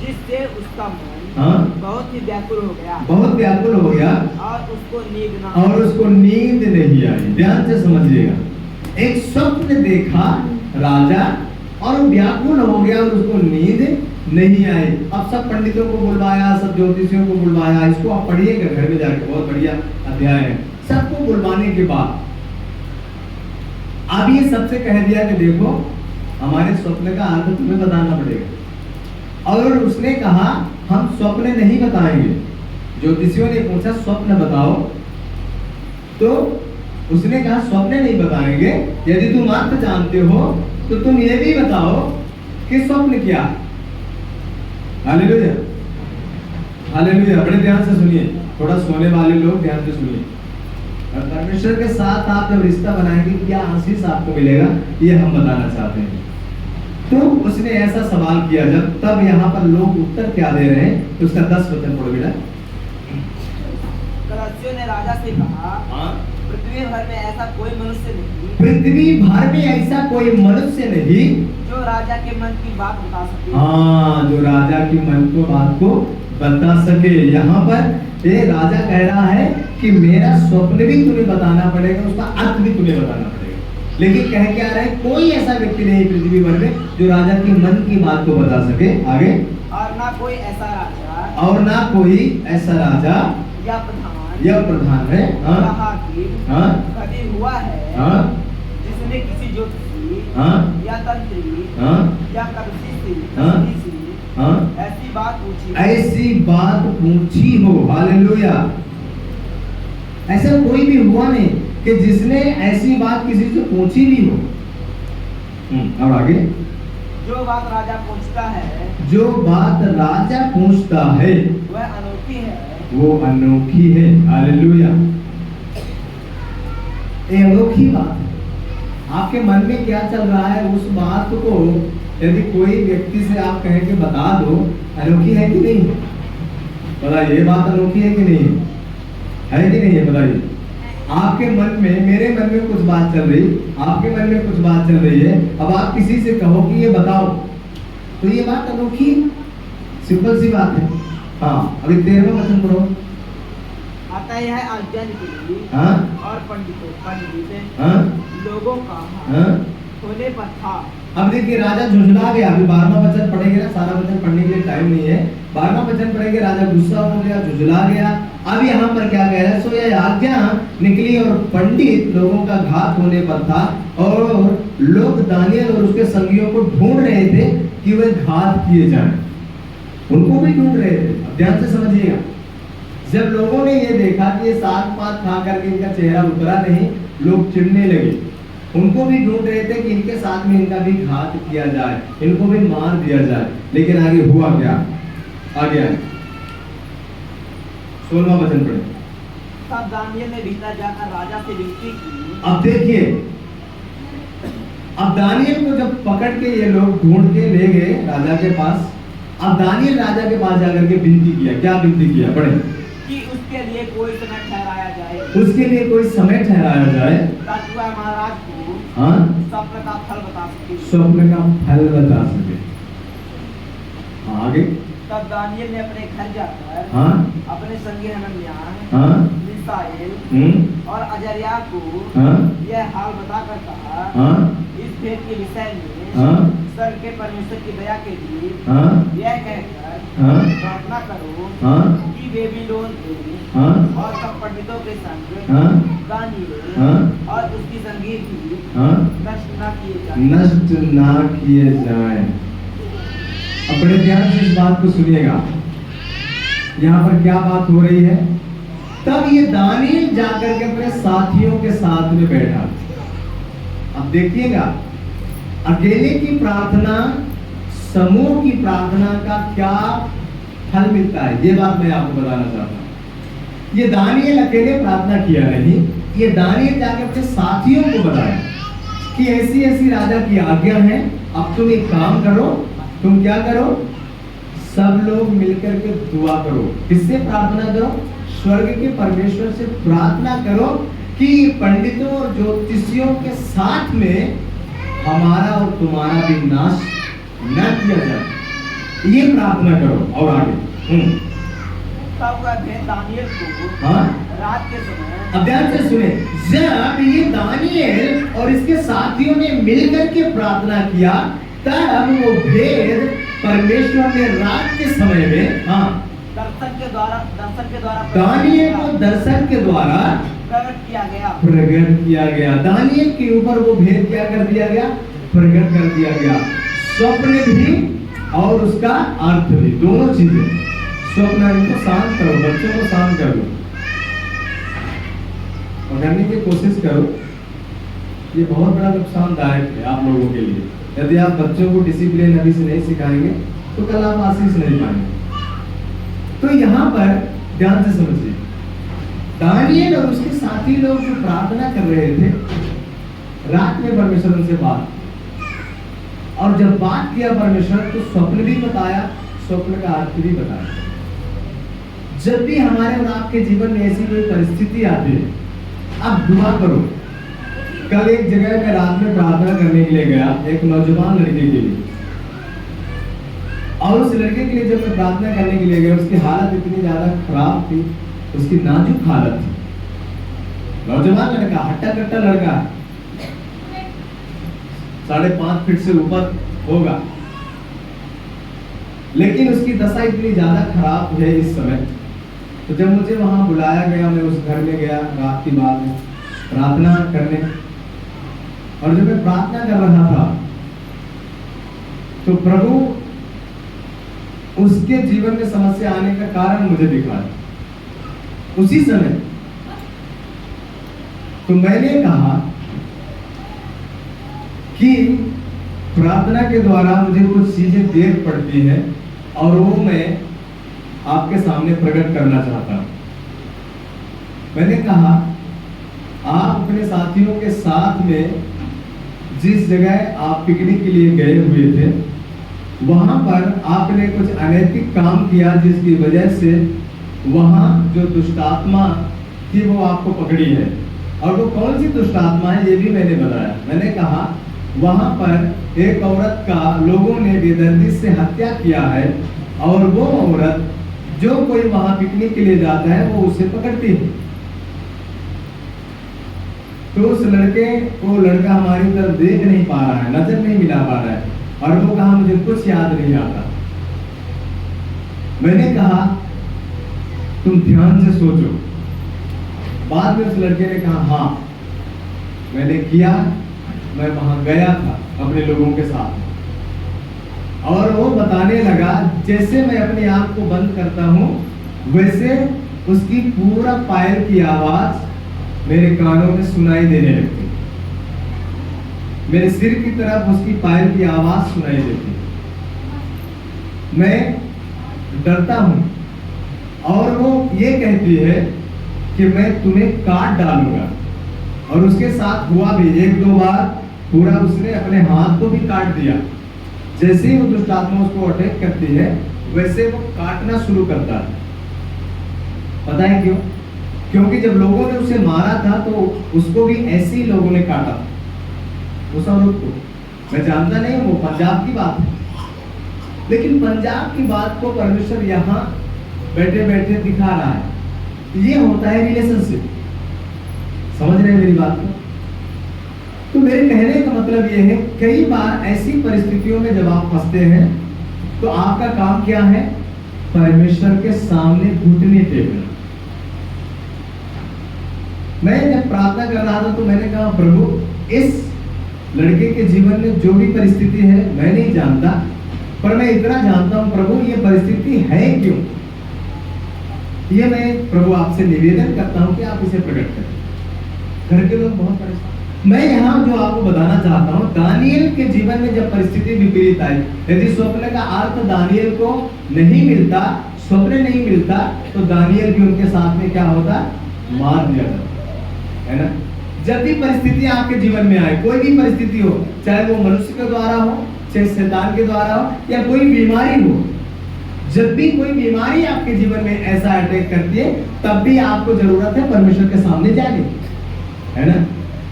जिससे उसका मन हाँ बहुत ही व्याकुल हो गया, बहुत व्याकुल हो गया, और उसको नींद न और उसको नींद नहीं आई। ध्यान से समझिएगा, एक स्वप्न देखा राजा और व्याकुल हो गया और उसको नींद नहीं आई। अब सब पंडितों को बुलवाया, सब ज्योतिषियों को बुलवाया, इसको आप पढ़िएगा घर में जाके, बहुत बढ़िया अध्याय है। सबको बुलवाने के बाद अब ये सबसे कह दिया कि देखो हमारे स्वप्न का अर्थ तुम्हें बताना पड़ेगा। और उसने कहा हम स्वप्न नहीं बताएंगे। ज्योतिषियों ने पूछा स्वप्न बताओ, तो उसने कहा स्वप्न नहीं बताएंगे, यदि तुम अर्थ जानते हो तो तुम ये भी बताओ कि स्वप्न क्या है। Hallelujah, hallelujah. बड़े ध्यान से सुनिए, थोड़ा सोने वाले लोग ध्यान से सुनिए। और परमेश्वर के साथ आप जब रिश्ता बनाएंगे क्या आशीष आपको मिलेगा, ये हम बताना चाहते हैं। तो उसने ऐसा सवाल किया जब, तब यहाँ पर लोग उत्तर क्या दे रहे हैं, तो उसका 10 वचन पढ़ो बेटा। कलस्सियों ने राजा से कहा, पृथ्वी भर में ऐसा कोई मनुष्य नहीं, पृथ्वी भर में ऐसा कोई मनुष्य नहीं जो राजा के मन की बात बता सके। हाँ, जो राजा की मन को बात को बता सके। यहाँ पर ये राजा कह रहा है कि मेरा स्वप्न भी तुम्हें बताना पड़ेगा, उसका अर्थ भी तुम्हें बताना पड़ेगा। लेकिन कह क्या रहा है, कोई ऐसा व्यक्ति नहीं पृथ्वी भर में जो राजा की मन की बात को बता सके। आगे, और ना कोई ऐसा राजा, और ना कोई ऐसा राजा या प्रधान है या हाकिम हाँ कभी हुआ है हाँ जिसने किसी ज्योतिषी हाँ या तंत्री हाँ या कवि हाँ हाँ ऐसी बात पूछी, ऐसी बात पूछी हो। हालेलुया। ऐसा कोई भी हुआ नहीं कि जिसने ऐसी बात किसी से पूछी भी हो। और आगे, जो बात राजा पूछता है, जो बात राजा पूछता है वह अनोखी है, वो अनोखी है। हालेलुया। ये अनोखी बात है। आपके मन में क्या चल रहा है, उस बात को यदि कोई व्यक्ति से आप कहें कि बता दो, अनोखी है कि नहीं? बताइए, ये बात अनोखी है कि नहीं है कि नहीं है? बताइए। आपके मन में, मेरे मन में कुछ बात चल रही, आपके मन में कुछ बात चल रही है, अब आप किसी से कहो कि ये बताओ, तो ये बात अनोखी, सिंपल सी बात है। हाँ, अभी 13वां वचन पढ़ो। अतः यह अध्ययन के लिए हाँ और पंडित हाँ लोगों का हाँ होने पर था अब देखिए राजा झुंझला गया। अभी 12वां वचन पढ़ेंगे ना, सारा वचन पढ़ने के लिए टाइम नहीं है। 12वां वचन पढ़ेंगे। राजा गुस्सा हो गया, झुंझला गया। अब यहाँ पर क्या कह रहा है, सो यह आज्ञा निकली और पंडित लोगों का घात होने पर था और लोग दानियल और उसके संगियों को ढूंढ रहे थे कि वे घात किए जाएं। उनको भी ढूंढ रहे थे। अब ध्यान से समझिएगा, जब लोगों ने ये देखा कि ये साग पात खा करके इनका चेहरा उतरा नहीं, लोग चिढ़ने लगे। उनको भी ढूंढ रहे थे कि इनके साथ में इनका भी घात किया जाए, इनको भी मार दिया जाए। लेकिन आगे हुआ क्या? आगे 16वां वचन पढ़े। तब दानियल ने भीतर जाकर राजा से विनती की। अब देखिए, अब दानियल को जब पकड़ के ये लोग ढूंढ के ले गए राजा के पास, अब दानियल राजा के पास जाकर के विनती किया। क्या विनती किया? पढ़े। कि उसके लिए कोई समय ठहराया जाए, उसके लिए कोई समय ठहराया जाए ताकि वह महाराज को हाँ स्वप्न का फल बता सके। स्वप्न का फल बता सके। आगे तब दानियल ने अपने घर जाकर हाँ अपने संगी हनन्याह, हाँ मिसाएल और अजर्या को हाँ यह हाल बताकर कहा, हाँ इस भेद के विषय में हाँ स्वर्ग के परमेश्वर की दया के लिए हाँ यह कहकर हाँ प्रार्थना करो हाँ कि बेबीलोन के हाँ और सब पंडितों के संग हाँ दानियल हाँ और उसकी संगी भी हाँ नष्ट न किए जाएं। नष्ट ना किए जाएं। अब बड़े ध्यान से इस बात को सुनिएगा, यहाँ पर क्या बात हो रही है। तब ये दानियल जाकर के अपने साथियों के साथ में बैठा। अब देखिएगा, अकेले की प्रार्थना, समूह की प्रार्थना का क्या फल मिलता है, ये बात मैं आपको बताना चाहता हूं। ये दानियल अकेले प्रार्थना किया नहीं, ये दानियल जाकर अपने साथियों को बताया कि ऐसी ऐसी राजा की आज्ञा है, अब तुम एक काम करो, तुम क्या करो, सब लोग मिलकर के दुआ करो। किससे प्रार्थना करो? स्वर्ग के परमेश्वर से प्रार्थना करो कि पंडितों और ज्योतिषियों के साथ में हमारा और तुम्हारा भी नाश न किया जाए। ये प्रार्थना करो। और आगे तब वह भेद दानियल को हाँ रात के समय, अब ध्यान से सुने, जब ये दानियल और इसके साथियों ने मिलकर के प्रार्थना किया, तब वो भेद परमेश्वर ने रात के समय में हाँ दर्शन के द्वारा दानियल को दर्शन के द्वारा प्रकट किया गया। प्रकट किया गया। दानियल के ऊपर वो भेद क्या कर दिया गया? प्रकट कर दिया गया। स्वप्न भी और उसका अर्थ भी, दोनों चीजें। स्वप्न, इनको शांत करो, बच्चों को शांत कर लो और करने की कोशिश करो। ये बहुत बड़ा नुकसानदायक है आप लोगों के लिए। यदि आप बच्चों को डिसिप्लिन अभी से नहीं सिखाएंगे तो कल आप आशीष नहीं पाएंगे। तो यहाँ पर ध्यान से समझिए, दानियल और उसके साथी लोग जो प्रार्थना कर रहे थे, रात में परमेश्वर उनसे बात, और जब बात किया परमेश्वर तो स्वप्न भी बताया, स्वप्न का अर्थ भी बताया। जब भी हमारे और आपके जीवन में ऐसी कोई परिस्थिति आती है, आप दुआ करो। कल एक जगह मैं रात में प्रार्थना करने के लिए गया, एक नौजवान लड़के के लिए, और उस लड़के के लिए जब मैं प्रार्थना करने के लिए गया, उसकी हालत इतनी ज्यादा खराब थी, उसकी नाजुक हालत थी। नौजवान लड़का, हट्टा कट्टा लड़का, 5.5 फीट से ऊपर होगा, लेकिन उसकी दशा इतनी ज्यादा खराब है इस समय। तो जब मुझे वहां बुलाया गया, मैं उस घर में गया रात की बात में प्रार्थना करने, और जब मैं प्रार्थना कर रहा था तो प्रभु उसके जीवन में समस्या आने का कारण मुझे दिखाया उसी समय। तो मैंने कहा कि प्रार्थना के द्वारा मुझे कुछ चीजें देख पड़ती है और वो मैं आपके सामने प्रकट करना चाहता हूं। मैंने कहा, आप अपने साथियों के साथ में जिस जगह आप पिकनिक के लिए गए हुए थे, वहां पर आपने कुछ अनैतिक काम किया, जिसकी वजह से वहां जो दुष्टात्मा थी वो आपको पकड़ी है। और वो कौन सी दुष्टात्मा है ये भी मैंने बताया। मैंने कहा, वहां पर एक औरत का लोगों ने बेदर्दी से हत्या किया है, और वो औरत जो कोई वहां पिकनिक के लिए जाता है वो उसे पकड़ती है। तो उस लड़के को लड़का हमारी तरफ देख नहीं पा रहा है, नजर नहीं मिला पा रहा है, और वो कहा मुझे कुछ याद नहीं आता। मैंने कहा तुम ध्यान से सोचो। बाद में उस लड़के ने कहा हाँ मैंने किया, मैं वहां गया था अपने लोगों के साथ। और वो बताने लगा जैसे मैं अपनी आंख को बंद करता हूं वैसे उसकी पूरा पायल की आवाज मेरे कानों में सुनाई देने लगती, मेरे सिर की तरफ उसकी पायल की आवाज सुनाई देती। मैं डरता हूं और वो ये कहती है कि मैं तुम्हें काट डालूंगा, और उसके साथ हुआ भी। 1-2 बार पूरा उसने अपने हाथ को भी काट दिया। जैसे ही वो दुष्ट आत्मा उसको अटैक करती है वैसे वो काटना शुरू करता है। पता है क्यों? क्योंकि जब लोगों ने उसे मारा था तो उसको भी ऐसे ही लोगों ने काटा, उस औरत को। मैं जानता नहीं हूं, वो पंजाब की बात है, लेकिन पंजाब की बात को परमेश्वर यहाँ बैठे बैठे दिखा रहा है। ये होता है रिलेशनशिप। समझ रहे हैं मेरी बात को? तो मेरे कहने का मतलब ये है, कई बार ऐसी परिस्थितियों में जब आप फंसते हैं तो आपका काम क्या है? परमेश्वर के सामने घुटने टेकना। मैं जब प्रार्थना कर रहा था तो मैंने कहा प्रभु इस लड़के के जीवन में जो भी परिस्थिति है मैं नहीं जानता, पर मैं इतना जानता हूं प्रभु ये परिस्थिति है क्यों। ये मैं प्रभु आपसे निवेदन करता हूं कि आप इसे प्रकट करें। घर के लोग बहुत परेशान। मैं यहाँ जो आपको बताना चाहता हूँ, दानियल के जीवन में जब परिस्थिति विपरीत आई, यदि स्वप्न का अर्थ दानियल को नहीं मिलता, स्वप्न नहीं मिलता, तो दानियल भी उनके साथ में क्या होता? मार दिया जाता, है ना। जब भी परिस्थिति आपके जीवन में आए, कोई भी परिस्थिति हो, चाहे वो मनुष्य के द्वारा हो, चाहे शैतान के द्वारा हो, या कोई बीमारी हो, जब भी कोई बीमारी आपके जीवन में ऐसा अटैक करती है, तब भी आपको जरूरत है परमेश्वर के सामने जाने, है ना।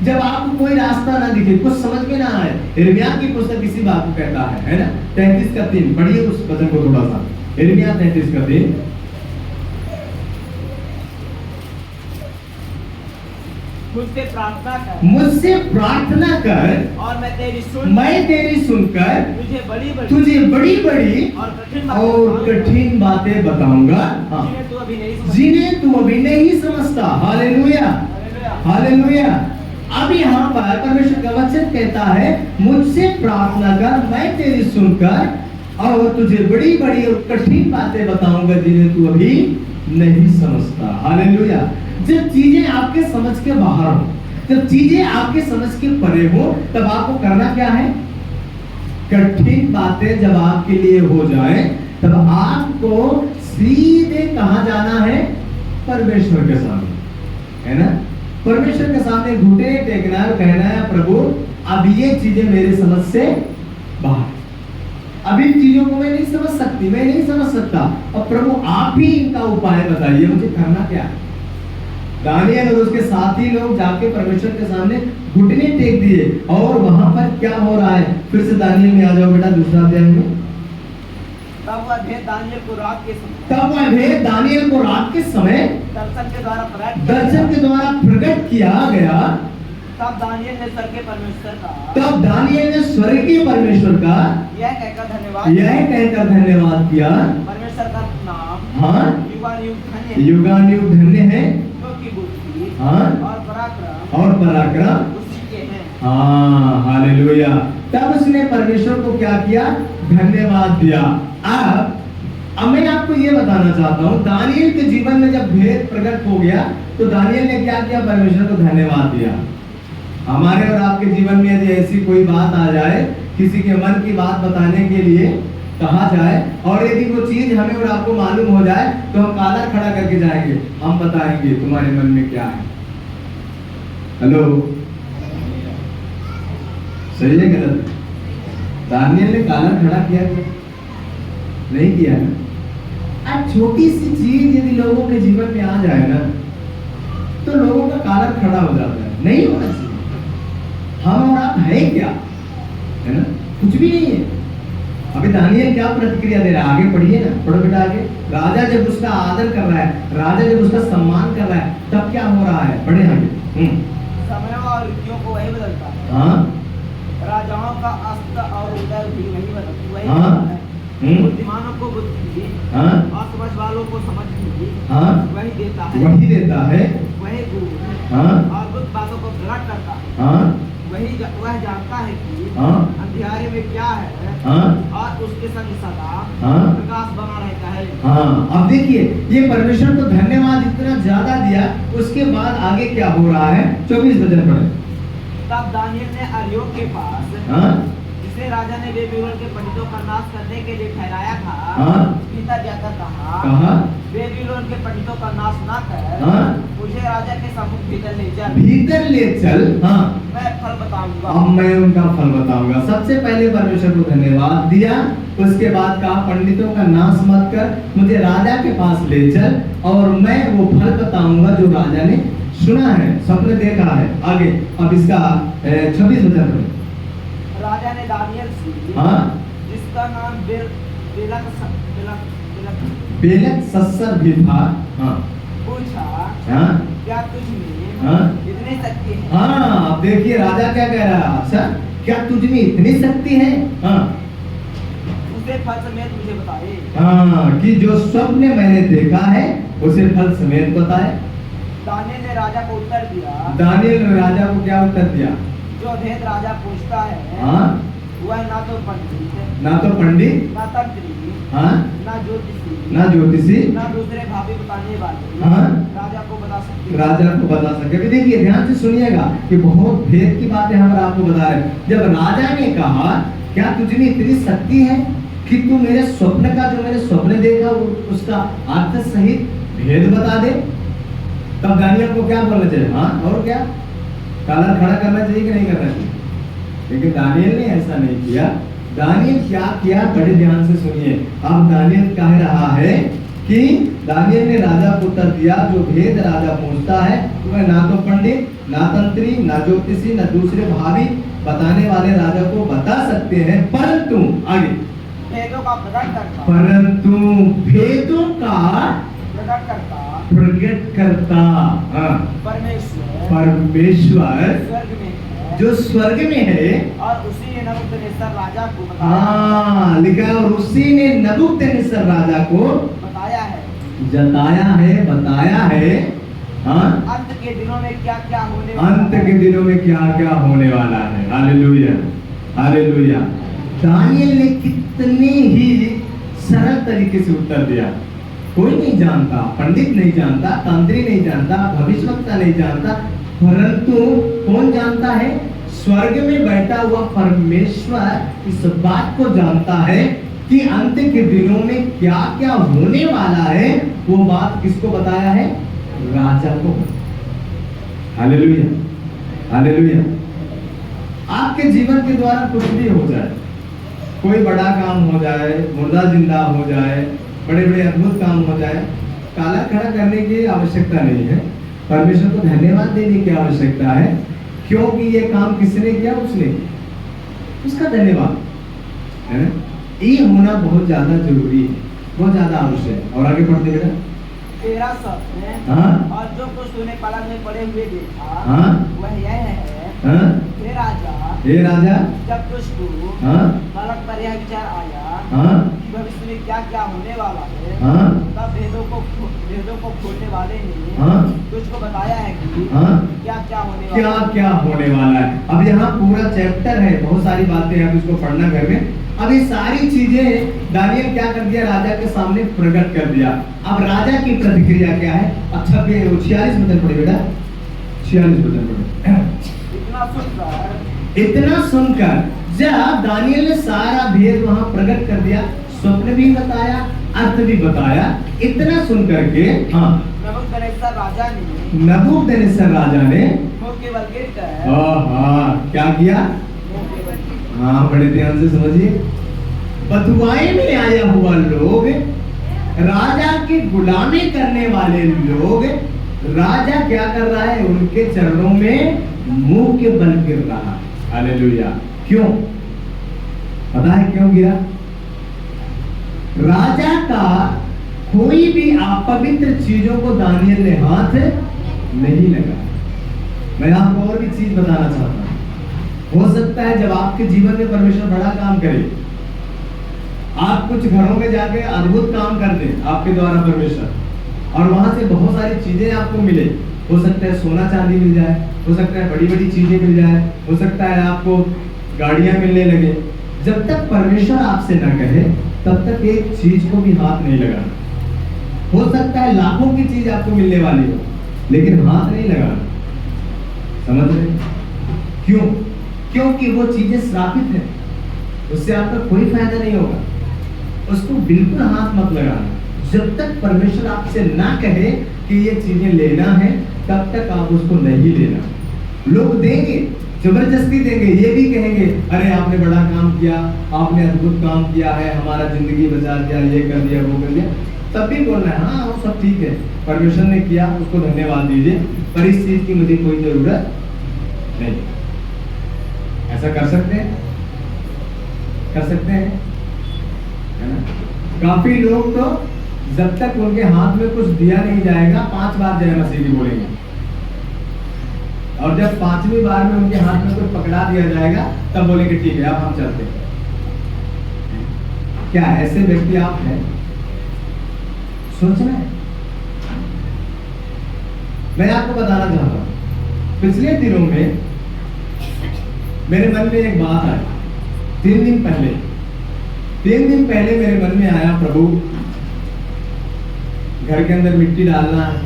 जब आपको कोई रास्ता ना दिखे, कुछ समझ में ना आए, यिर्मयाह की पुस्तक इसी बात को कहता है ना। 33:3 पढ़िए उस वचन को थोड़ा सा। यिर्मयाह 33:3। मुझसे प्रार्थना कर, मुझसे प्रार्थना कर और मैं तेरी सुनकर तुझे बड़ी और कठिन बातें बताऊंगा, जिन्हें तू अभी नहीं समझता। Hallelujah, hallelujah. अब यहाँ पर परमेश्वर का वचन कहता है मुझसे प्रार्थना कर, मैं तेरी सुनकर और तुझे बड़ी बड़ी और कठिन बातें बताऊंगा जिन्हें तू अभी नहीं समझता। हालेलुया। जब चीजें आपके समझ के बाहर हो, जब चीजें आपके समझ के परे हो, तब आपको करना क्या है? कठिन बातें जब आपके लिए हो जाए, तब आपको सीधे कहां जाना है? परमेश्वर के सामने, है ना। परमेश्वर के सामने घुटने टेकना और कहना है प्रभु अब ये चीजें मेरे समझ से बाहर, अब इन चीजों को मैं नहीं समझ सकती, मैं नहीं समझ सकता, अब प्रभु आप ही इनका उपाय बताइए, मुझे करना क्या है। दानियल और उसके साथी लोग जाके परमेश्वर के सामने घुटने टेक दिए, और वहां पर क्या हो रहा है? फिर से दानियल में आ जाओ बेटा, दूसरा अध्याय में। तब वह भेद दानियल को रात के समय दर्शन के द्वारा प्रकट किया गया। तब दानियल ने स्वर्गीय परमेश्वर का यह कहकर धन्यवाद किया। परमेश्वर का नाम हाँ युगानुयुग धन्य है, क्योंकि बुद्धि हाँ और पराक्रम उसी के हैं। हाँ, हालेलुया। तब उसने परमेश्वर को क्या किया? धन्यवाद दिया। अब मैं आपको ये बताना चाहता हूँ, दानियल के जीवन में जब भेद प्रकट हो गया तो दानियल ने क्या किया? परमेश्वर को धन्यवाद दिया। हमारे और आपके जीवन में यदि ऐसी कोई बात आ जाए, किसी के मन की बात बताने के लिए कहा जाए, और यदि वो चीज हमें और आपको मालूम हो जाए, तो हम कालर खड़ा करके जाएंगे, हम बताएंगे तुम्हारे मन में क्या है। हेलो, सही है गलत? दानियल ने कालर खड़ा किया क्या? नहीं किया ना। अब छोटी सी चीज यदि लोगों के जीवन में आ जाए ना, तो लोगों का कालर खड़ा हो जाता है। नहीं होना चाहिए। हम और आप है क्या, है ना? कुछ भी नहीं है। अभी दानियल क्या प्रतिक्रिया दे रहा है? आगे पढ़िए ना, पढ़ो बेटा आगे। राजा जब उसका आदर कर रहा है, राजा जब उसका सम्मान कर रहा है, तब क्या हो रहा है? पढ़े आगे। समय और और ऋतुओं को वही बदलता है। हाँ राजाओं का अस्त और उदय भी वही बदलता वही हाँ। बदलता है। बुद्धिमानों को बुद्धि हाँ और समझ वालों को समझ भी हाँ वही देता है। वही देता है। वही गुण हाँ और गुप्त बातों को प्रकट करता है। हाँ वह जानता है कि हाँ अंधियारे में क्या है हाँ और उसके संग सदा हाँ प्रकाश बना रहता है। हाँ। अब देखिए ये परमेश्वर को धन्यवाद इतना ज्यादा दिया, उसके बाद आगे क्या हो रहा है, 24 वचन पढ़े। तब दानियेल ने अर्योक के पास, हाँ जिसे राजा ने बेबीलोन के पंडितों का नाश करने के लिए ठहराया था, हाँ भीतर जाकर कहा, कहा बेबीलोन के पंडितों का नाश ना कर, हाँ मुझे राजा के सम्मुख भीतर ले चल, भीतर ले चल। हाँ मैं फल बताऊंगा। अब मैं उनका फल बताऊंगा। सबसे पहले परमेश्वर को धन्यवाद दिया, उसके बाद कहा पंडितों का नाश मत कर, मुझे राजा के पास ले चल और मैं वो फल बताऊंगा जो राजा ने सुना है, सपने देखा है। आगे अब इसका 26 वचन पढ़े। राजा ने दानियेल से, हाँ जिसका नाम बेलक सस्सर भी था, हाँ पूछा, हाँ क्या तुझ में हाँ इतनी शक्ति है? हाँ। अब देखिए राजा क्या कह रहा है, अच्छा क्या तुझ में इतनी शक्ति है? हाँ उसे फल समेत मुझे बताए। हाँ कि जो स्वप्न मैंने देखा है उसे फल समेत बताए। दानियेल ने राजा को उत्तर दिया, दानियल ने राजा को क्या उत्तर दिया? जो भेद राजा पूछता है, हाँ वह ना तो पंडित, ना तो पंडित, ना तंत्री, हाँ ना ज्योतिषी, ना ज्योतिषी, ना दूसरे भावी बताने वाले हाँ राजा को बता सकते। राजा को बता सके। अभी देखिए ध्यान से सुनिएगा कि बहुत भेद की बातें हम आपको बता रहे हैं। जब राजा ने कहा क्या तुझ में इतनी शक्ति है कि तू मेरे स्वप्न का, जो मैंने स्वप्न देखा उसका अर्थ सहित भेद बता दे, तब दानियल को क्या बोलना चाहिए? हाँ और क्या कलर खड़ा करना चाहिए कि नहीं करना चाहिए? लेकिन दानियल ने ऐसा नहीं किया। दानियल क्या किया, बड़े ध्यान से सुनिए। अब दानियल कह रहा है कि दानियल ने राजा को उत्तर दिया, जो भेद राजा पूछता है वह ना तो पंडित, ना तंत्री, ना ज्योतिषी, ना दूसरे भावी बताने वाले राजा को बता सकते हैं, परंतु आगे भेदों का प्रकट करता, परंतु भेदों का प्रकट करता प्रकट करता हाँ परमेश्वर परमेश्वर स्वर्ग में है, जो स्वर्ग में है। और उसी ने नबूकदनेस्सर राजा को बताया, हाँ लिखा है, और उसी ने नबूकदनेस्सर राजा को बताया है जताया है, बताया है। हाँ अंत के दिनों में क्या क्या होने अंत के दिनों में क्या क्या होने वाला है। Hallelujah hallelujah. दानियल ने कितने ही सरल तरीके से उत्तर दिया। कोई नहीं जानता, पंडित नहीं जानता, तंत्री नहीं जानता, भविष्यवक्ता नहीं जानता, परंतु कौन जानता है? स्वर्ग में बैठा हुआ परमेश्वर इस बात को जानता है कि अंत के दिनों में क्या क्या होने वाला है। वो बात किसको बताया है? राजा को। Hallelujah hallelujah. आपके जीवन के द्वारा कुछ भी हो जाए, कोई बड़ा काम हो जाए, मुर्दा जिंदा हो जाए, बड़े बड़े अद्भुत काम हो जाए, काला खड़ा करने की आवश्यकता नहीं है, परमेश्वर को धन्यवाद देने की आवश्यकता है, क्योंकि ये काम किसने किया? उसने किया, उसका धन्यवाद है ना। ये होना बहुत ज्यादा जरूरी है, बहुत ज्यादा आवश्यक है। और आगे पढ़ते बेटा। तेरा शब्द हाँ और जो कुछ तूने पलंग में पड़े हुए देखा, हाँ वह यह है, हाँ हे राजा, हे राजा, जब तुझको हाँ बालक पर यह विचार आया हाँ कि भविष्य में क्या क्या होने वाला है, हाँ तब भेदों को खोलने वाले ने हाँ तुझको बताया है कि हाँ क्या क्या होने क्या वाला है। क्या होने वाला है। अब यहाँ पूरा चैप्टर है, बहुत सारी बातें हैं, अब इसको पढ़ना घर में। अब ये सारी चीजें दानियल क्या कर दिया? राजा के सामने प्रकट कर दिया। अब राजा की प्रतिक्रिया क्या है? अच्छा 46 वचन पढ़े बेटा, 46 वचन पढ़े। इतना सुनकर जब दानियल ने सारा भेद वहां प्रकट कर दिया, स्वप्न भी बताया, अर्थ भी बताया, इतना सुनकर के हाँ नबूकदनेस्सर राजा ने क्या किया? हाँ बड़े ध्यान से समझिए। बधुआई में आया हुआ लोग, राजा की गुलामी करने वाले लोग, राजा क्या कर रहा है? उनके चरणों में मुंह के बल गिर रहा। हालेलुया। क्यों? पता है क्यों गिरा? राजा का कोई भी अपवित्र चीजों को दानियल ने हाथ नहीं लगा। मैं आपको और भी चीज बताना चाहता हूँ। हो सकता है जब आपके जीवन में परमेश्वर बड़ा काम करे, आप कुछ घरों में जाके अद्भुत काम कर दे आपके द्वारा परमेश्वर, और वहां से बहुत सारी चीजें आपको मिले। हो सकता है सोना चांदी मिल जाए, हो सकता है बड़ी बड़ी चीजें मिल जाए, हो सकता है आपको गाड़ियां मिलने लगे। जब तक परमेश्वर आपसे न कहे तब तक एक चीज को भी हाथ नहीं लगाना। हो सकता है लाखों की चीज आपको मिलने वाली हो, लेकिन हाथ नहीं लगाना। समझ रहे? क्यों? क्योंकि वो चीजें श्रापित है, उससे आपका कोई फायदा नहीं होगा। उसको बिल्कुल हाथ मत लगाना। जब तक परमेश्वर आपसे ना कहे कि ये चीजें लेना है, तब तक आप उसको नहीं लेना। लोग देंगे, जबरदस्ती देंगे, ये भी कहेंगे अरे आपने बड़ा काम किया, आपने अद्भुत काम किया है, हमारा जिंदगी बचा दिया, ये कर दिया, वो कर दिया। तब भी बोलना है हाँ वो सब ठीक है, परमेश्वर ने किया, उसको धन्यवाद दीजिए, पर इस चीज की मुझे कोई जरूरत नहीं। ऐसा कर सकते हैं? कर सकते हैं, है ना? काफी लोग तो जब तक उनके हाथ में कुछ दिया नहीं जाएगा 5 बार जय मसीह की बोलेंगे, और जब 5वीं बार में उनके हाथ में कुछ पकड़ा दिया जाएगा तब बोलेंगे ठीक है अब हम चलते हैं। क्या ऐसे व्यक्ति आप हैं? सोचना है। मैं आपको बताना चाहता हूं, पिछले दिनों में मेरे मन में एक बात आई। 3 दिन पहले मेरे मन में आया, प्रभु घर के अंदर मिट्टी डालना है,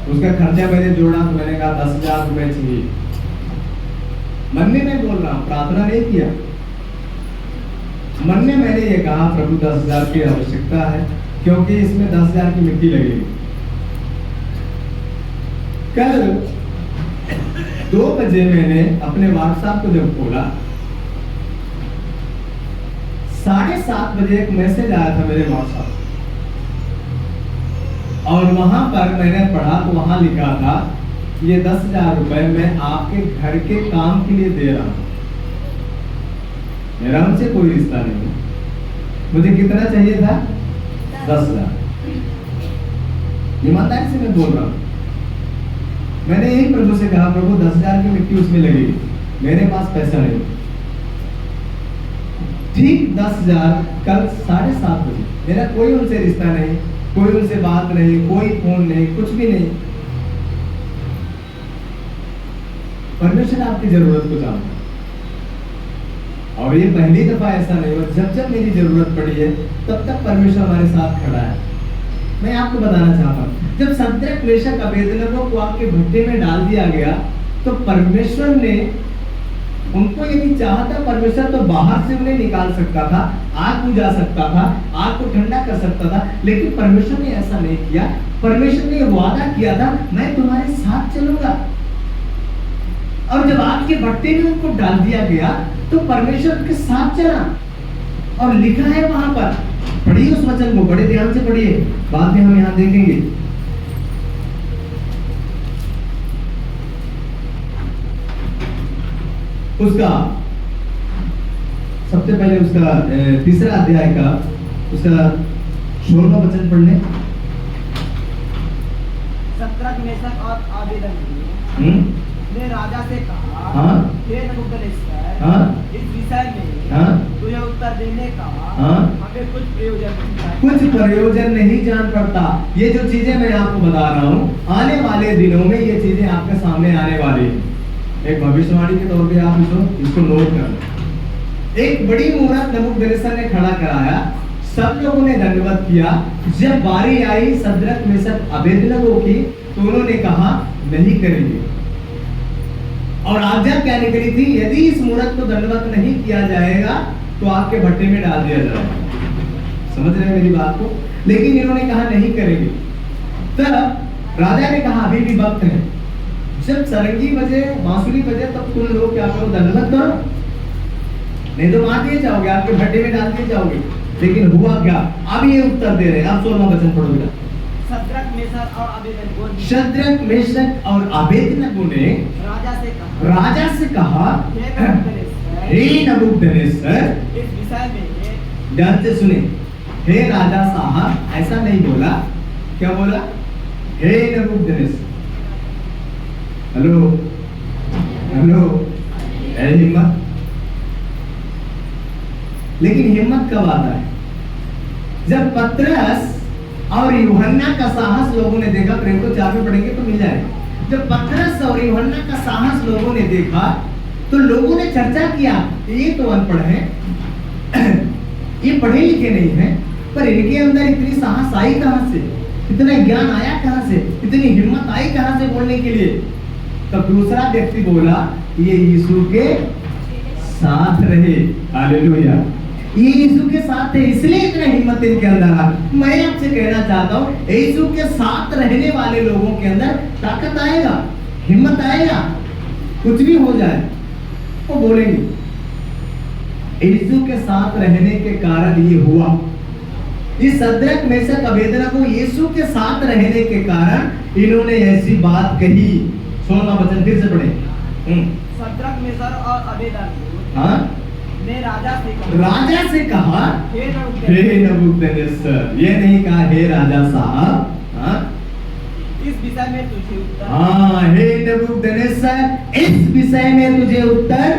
उसका खर्चा मैंने जोड़ा तो मैंने कहा 10,000 रुपए चाहिए। मन में मैं बोल रहा हूं, प्रार्थना नहीं किया। मन में मैंने ये कहा प्रभु 10,000 की आवश्यकता है, क्योंकि इसमें 10,000 की मिट्टी लगेगी। कल 2 बजे मैंने अपने व्हाट्सएप को जब खोला, 7:30 बजे एक मैसेज आया था मेरे व्हाट्सएप, और वहां पर मैंने पढ़ा तो वहां लिखा था ये 10,000 रुपए मैं आपके घर के काम के लिए दे रहा हूं, मेरा उनसे कोई रिश्ता नहीं। मुझे कितना चाहिए था? 10,000। ईमानदारी से मैं बोल रहा हूं। मैंने यही प्रभु से कहा प्रभु 10,000 की मिट्टी उसमें लगेगी, मेरे पास पैसा नहीं। ठीक 10,000 कल 7:30 बजे, मेरा कोई उनसे रिश्ता नहीं, कोई उनसे बात नहीं, कोई फोन नहीं, कुछ भी नहीं। परमेश्वर आपकी जरूरत को जानता है, और ये पहली दफा ऐसा नहीं हुआ। जब जब मेरी जरूरत पड़ी है तब तक परमेश्वर हमारे साथ खड़ा है। मैं आपको बताना चाहता हूँ, जब शद्रक मेशक अबेदनगो को आपके भट्टे में डाल दिया गया तो परमेश्वर ने उनको यदि चाहता परमेश्वर तो बाहर से उन्हें निकाल सकता था, आग बुझा सकता था, आग को ठंडा कर सकता था, लेकिन परमेश्वर ने ऐसा नहीं किया। परमेश्वर ने वादा किया था मैं तुम्हारे साथ चलूंगा, और जब आग के भट्टे में उनको डाल दिया गया तो परमेश्वर के साथ चला। और लिखा है वहां पर, पढ़िए उस वचन को, बड़े ध्यान से पढ़िए, बाद में हम यहां देखेंगे। उसका सबसे पहले उसका 3रा अध्याय का उसका 16वां वचन पढ़ लें। शद्रक मेशक और अबेदनगो ने राजा से कहा, हाँ? हे नबूकदनेस्सर, हाँ? इस विषय में हाँ? तुझे उत्तर देने का हाँ? हमें कुछ प्रयोजन नहीं। कुछ प्रयोजन नहीं जान पड़ता। ये जो चीजें मैं आपको बता रहा हूँ, आने वाले दिनों में ये चीजें आपके सामने आने वाली है। एक भविष्यवाणी के तौर पे आप इसको नोट कर लो। एक बड़ी मूरत नबूकदनेस्सर ने खड़ा कराया, सब लोगों ने दंडवत किया। जब बारी आई शद्रक मेशक अबेदनगो की तो उन्होंने कहा नहीं करेंगे, और आज्ञा क्या निकली थी, यदि इस मूरत को दंडवत नहीं किया जाएगा तो आपके भट्टे में डाल दिया जाएगा। समझ रहे हैं मेरी बात को? लेकिन इन्होंने कहा नहीं करेंगे। तब राजा ने कहा अभी भी वक्त है, जब सरंगी बजे, बांसुरी बजे, तब तुम लोग क्या करो, दंडवत करो, नहीं तो मार दिए जाओगे, आपके भट्टे में डाल दिए जाओगे। लेकिन हुआ क्या? अब ये उत्तर दे रहे हैं। आप 16वां वचन पढ़ो बेटा। शद्रक मेशक और अबेदनगो शद्रक मेशक और अबेदनगो ने राजा से कहा हे नबूकदनेस्सर, इस विषय में ध्यान से सुने, हे राजा साहब, ऐसा नहीं बोला। क्या बोला? हे नबूकदनेस्सर। हेलो हेलो, है हिम्मत? लेकिन हिम्मत कब आता है? जब पतरस और यूहन्ना का साहस लोगों ने देखा। प्रेम को 4 में पढ़ेंगे तो मिल जाएगा। जब पतरस और यूहन्ना का साहस लोगों ने देखा तो लोगों ने चर्चा किया, ये तो अनपढ़ हैं, ये पढ़े लिखे नहीं हैं, पर इनके अंदर इतनी साहस आई कहां से, इतना ज्ञान आया कहां से, इतनी हिम्मत आई कहां से बोलने के लिए? तब दूसरा व्यक्ति बोला, ये यीशु के साथ रहे। हालेलुया, ये यीशु के साथ थे इसलिए इतना हिम्मत इनके अंदर आ। मैं आपसे कहना चाहता हूँ, यीशु के साथ रहने वाले लोगों के अंदर ताकत आएगा, हिम्मत आएगा, कुछ भी हो जाए वो बोलेंगे। यीशु के साथ रहने के कारण ये हुआ। इस सद्रक मेशक अबेदनगो यीशु के साथ रहने के कारण इन्होंने ऐसी बात कही। 16वां वचन फिर से पढ़े। सद्रक मेशक और अबेदनगो हाँ, ने राजा से कहा, हे नबूकदनेस्सर, ये नहीं कहा हे राजा साहब, हाँ, इस विषय में तुझे उत्तर, हाँ, हे नबूकदनेस्सर, इस विषय में तुझे उत्तर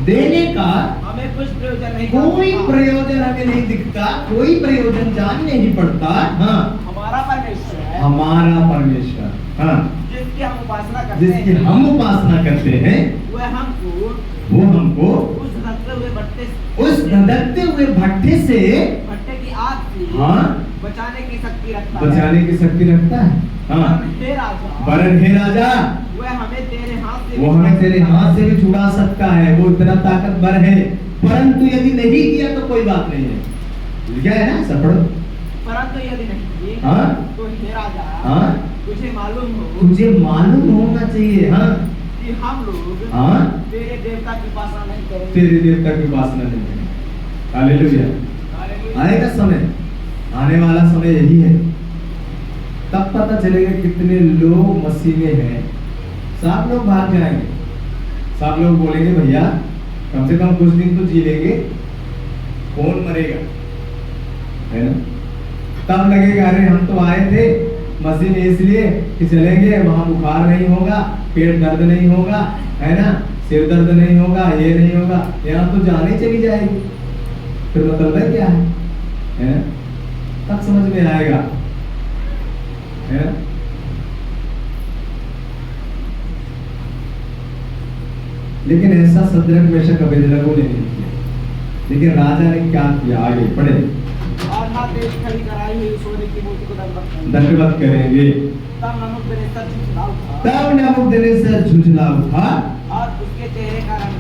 देने का हमें कुछ प्रयोजन नहीं, कोई प्रयोजन हमें नहीं दिखता, कोई प्रयोजन जान नहीं पड़ता। हाँ, हमारा परमेश्वर है, हमारा परमेश्वर, हाँ, जिसकी हम उपासना करते हैं, जिसकी हम उपासना करते हैं, वो हमको उस धधकते हुए भट्टे की आग से, हाँ, बचाने की शक्ति रखता बचाने की शक्ति रखता है। हाँ, वरन हे राजा, वह हमें तेरे हाथ से भी छुड़ा सकता है, वो इतना ताकतवर है। परंतु यदि नहीं किया तो कोई बात नहीं है, क्या है ना, सब पढ़ो। परंतु यदि नहीं, हाँ, तो हे राजा, हाँ, तुझे मालूम होना चाहिए, हाँ, कि हम लोग, हाँ, तेरे देवता की उपासना नहीं करेंगे, तेरे देवता की उपासना नहीं करेंगे। हालेलुया। आएगा समय, आने वाला समय यही है, तब पता चलेगा कितने लोग मसीह में हैं। सब लोग भाग जाएंगे, सब लोग बोलेंगे भैया कम से कम कुछ दिन तो जी लेंगे, कौन मरेगा, है ना? तब लगेगा अरे हम तो आए थे मसीह में इसलिए कि चलेंगे, वहां बुखार नहीं होगा, पेट दर्द नहीं होगा, है ना, सिर दर्द नहीं होगा, ये नहीं होगा, यहाँ तो जाने चली जाएगी, फिर मतलब है क्या है ना? तब समझ में आएगा, है ना? लेकिन ऐसा सद्रक मेशक अबेदनगो ने नहीं किया। लेकिन राजा ने क्या किया, आगे पढ़े। आधा देश खड़ी कराई हुई सोने की मूर्ति को दंडवत करेंगे। तब नबूकदनेस्सर झुंझला उठा और उसके चेहरे का रंग,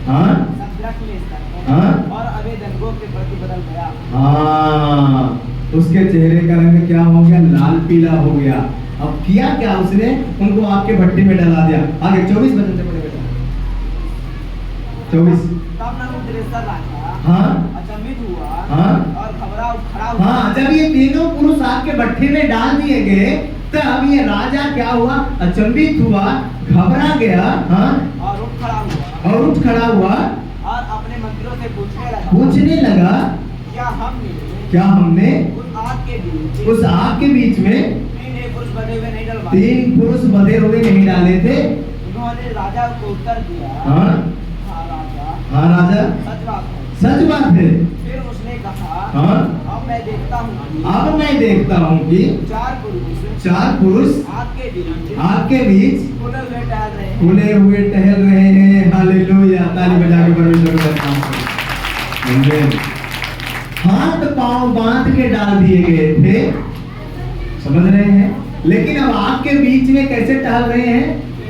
हाँ, सद्रक मेशक, हाँ, और अबेदनगो के प्रति बदल गया। हाँ, उसके चेहरे का रंग क्या हो गया, लाल पीला हो गया। अब किया क्या उसने, उनको आग के भट्टी में डाला दिया। आगे 24 वचन से पढ़े बेटा, 24। तब नबूकदनेस्सर राजा, हाँ, अचंभित हुआ, हाँ, और खड़ा हुआ। हाँ, जब ये तीनों पुरुष आग के भट्टी में डाल दिए गए तब ये राजा क्या हुआ, अचंभित हुआ, घबरा गया, हाँ, और उठ खड़ा हुआ और अपने मंत्रियों से पूछने लगा, क्या हमने उस आग के बीच में 3 पुरुष बंधे हुए नहीं डाले थे? उन्होंने राजा को उत्तर दिया, हाँ, हाँ राजा, सच बात है। फिर उसने कहा, हाँ, अब मैं देखता हूँ कि 4 पुरुष आग के बीच खुले हुए टहल रहे हैं। हालेलुया, ताली बजा के परमेश्वर का नाम करें। हाथ पांव बांध के डाल दिए गए थे, समझ रहे हैं? लेकिन अब आग के बीच में कैसे टहल रहे हैं,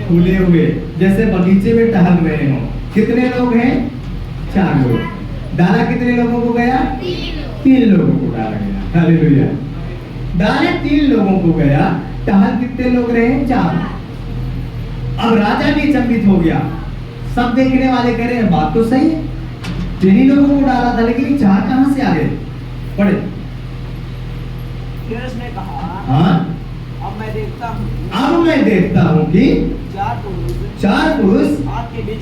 खुले हुए, जैसे बगीचे में टहल रहे हो। कितने लोग हैं, 4 लोग। डाला कितने लोगों को गया, 3 लोगों को डाला गया। हालेलुया, डाले 3 लोगों को गया, टहल कितने लोग रहे, 4। अब राजा भी अचंभित हो गया, सब देखने वाले कह रहे हैं बात तो सही है, 3 ही लोगों को डाला था, लेकिन 4 कहां से आ गए? पढ़े। फिर उसने कहा, हाँ, अब मैं देखता हूँ कि 4 पुरुष आग के बीच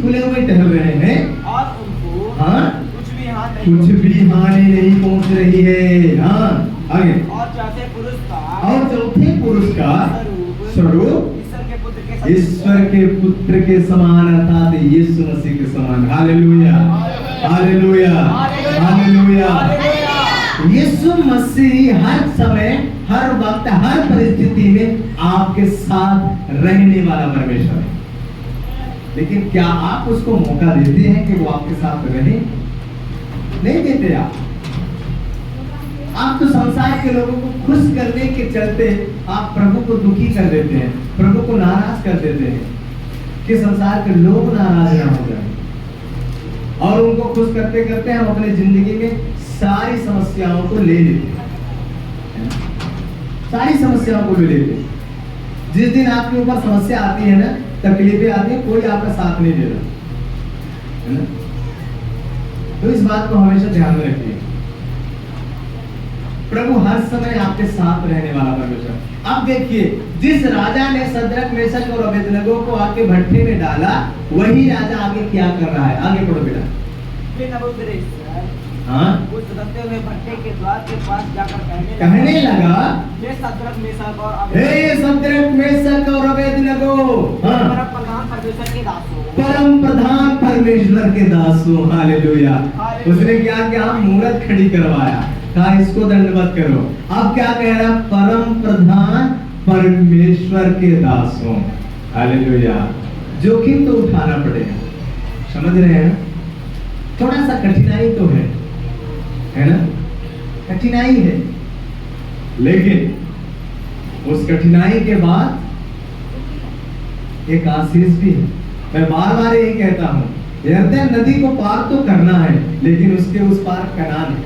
खुले हुए टहल रहे हैं, और उनको, हाँ, कुछ भी हानि नहीं पहुंच रही है। हाँ, आगे। और चौथे पुरुष का स्वरूप ईश्वर के पुत्र के समान अर्थात यीशु मसीह के समान। Hallelujah, hallelujah, hallelujah. Yeshu Masih हर समय, हर वक्त, हर परिस्थिति में आपके साथ रहने वाला परमेश्वर है। लेकिन क्या आप उसको मौका देते हैं कि वो आपके साथ रहे? नहीं देते। आप तो संसार के लोगों को खुश करने के चलते आप प्रभु को दुखी कर देते हैं, प्रभु को नाराज कर देते हैं कि संसार के लोग नाराज ना हो जाए। और उनको खुश करते करते हम अपने जिंदगी में सारी समस्याओं को ले लेते हैं, सारी समस्याओं को ले लेते हैं। जिस दिन आपके ऊपर समस्या आती है ना, तकलीफें आती है, कोई आपका साथ नहीं दे रहा है ना। तो इस बात को हमेशा ध्यान में रखिए, प्रभु हर समय आपके साथ रहने वाला परमेश्वर। अब देखिए, जिस राजा ने सद्रक, मेशक और अबेदनगो को आके भट्ठे में डाला, वही राजा आगे क्या कर रहा है? आगे पढ़ो बेटा। हाँ, उस रखते हुए भट्ठे के द्वार के पास जाकर कहने लगा, हे सद्रक, मेशक और अबेदनगो, परम प्रधान परमेश्वर के दासों, परम प्रधान परमेश्वर के दासों। हालेलुया। उसने क्या किया? मूरत खड़ी करवाया, कहा इसको दंडवत करो। अब क्या कह रहा? परम प्रधान परमेश्वर के दासों। हालेलुया। जोखिम तो उठाना पड़ेगा, समझ रहे हैं? थोड़ा सा कठिनाई तो है ना, कठिनाई है, लेकिन उस कठिनाई के बाद एक आशीष भी है। मैं बार बार यही कहता हूँ, यरदन नदी को पार तो करना है, लेकिन उसके उस पार कनान है,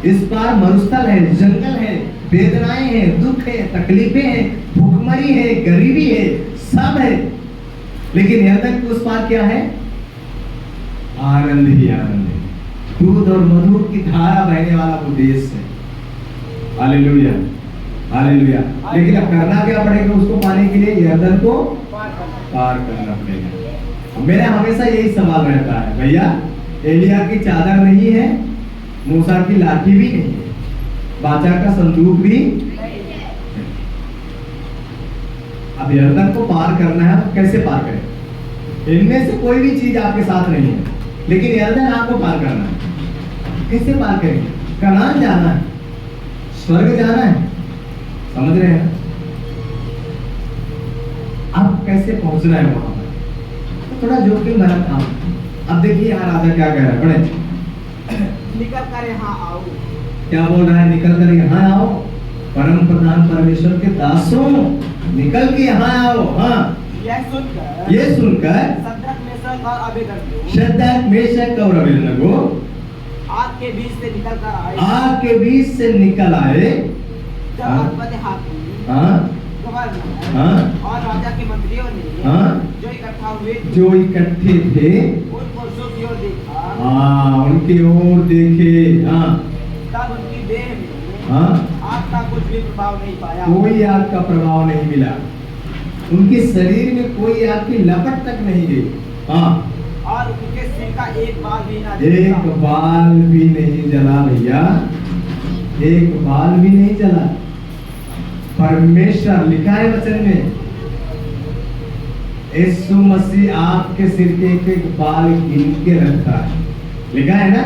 इस पार मरुस्थल है, जंगल है, वेदनाएं हैं, दुख है, तकलीफें हैं, भूखमरी है, गरीबी है, सब है। लेकिन यरदन के उस पार क्या है? आनंद ही आनंद है, दूध और मधु की धारा बहने वाला वो देश है। Hallelujah, hallelujah. लेकिन अब करना क्या पड़ेगा? उसको पाने के लिए यरदन को पार करना पड़ेगा। मेरा हमेशा यही सवाल रहता है, भैया एलिया की चादर नहीं है, मूसा की लाठी भी नहीं है, बाचा का संदूक भी। अब यरदन को पार करना है, तो कैसे पार करें? इनमें से कोई भी चीज आपके साथ नहीं है, लेकिन यरदन आपको पार करना है। कैसे पार करेंगे? कनान जाना है, स्वर्ग जाना है, समझ रहे हैं? अब कैसे पहुंचना है वहां पर? तो थोड़ा जोखिम भरा काम। अब देखिए यहाँ राजा क्या कह रहा है, पढ़े। निकल कर यहाँ आओ। क्या बोल रहा है? निकल कर यहाँ आओ, परम प्रधान परमेश्वर के दासों, निकल के यहाँ आओ। हाँ, ये सुनकर सद्रक, मेशक और अबेदनगो, सद्रक, मेशक और अबेदनगो आग के बीच से निकल कर आए। आग के बीच से निकल आए। जब अधिपति हाकिम, गवर्नर और राजा के मंत्रियों ने जो इकट्ठे थे उन पुरुषों की ओर देखा, उनकी ओर देखे, तब उनकी देह में आग का कुछ भी प्रभाव नहीं पाया, कोई आग का प्रभाव नहीं मिला, उनके शरीर में कोई आग की लपट तक नहीं गई। और उनके सिर का एक बाल भी ना जला, एक बाल भी नहीं जला भैया, एक बाल भी नहीं जला। परमेश्वर, लिखा है वचन में, यीशु मसीह आपके सिर के एक एक बाल गिन के रखता है। लिखा है ना,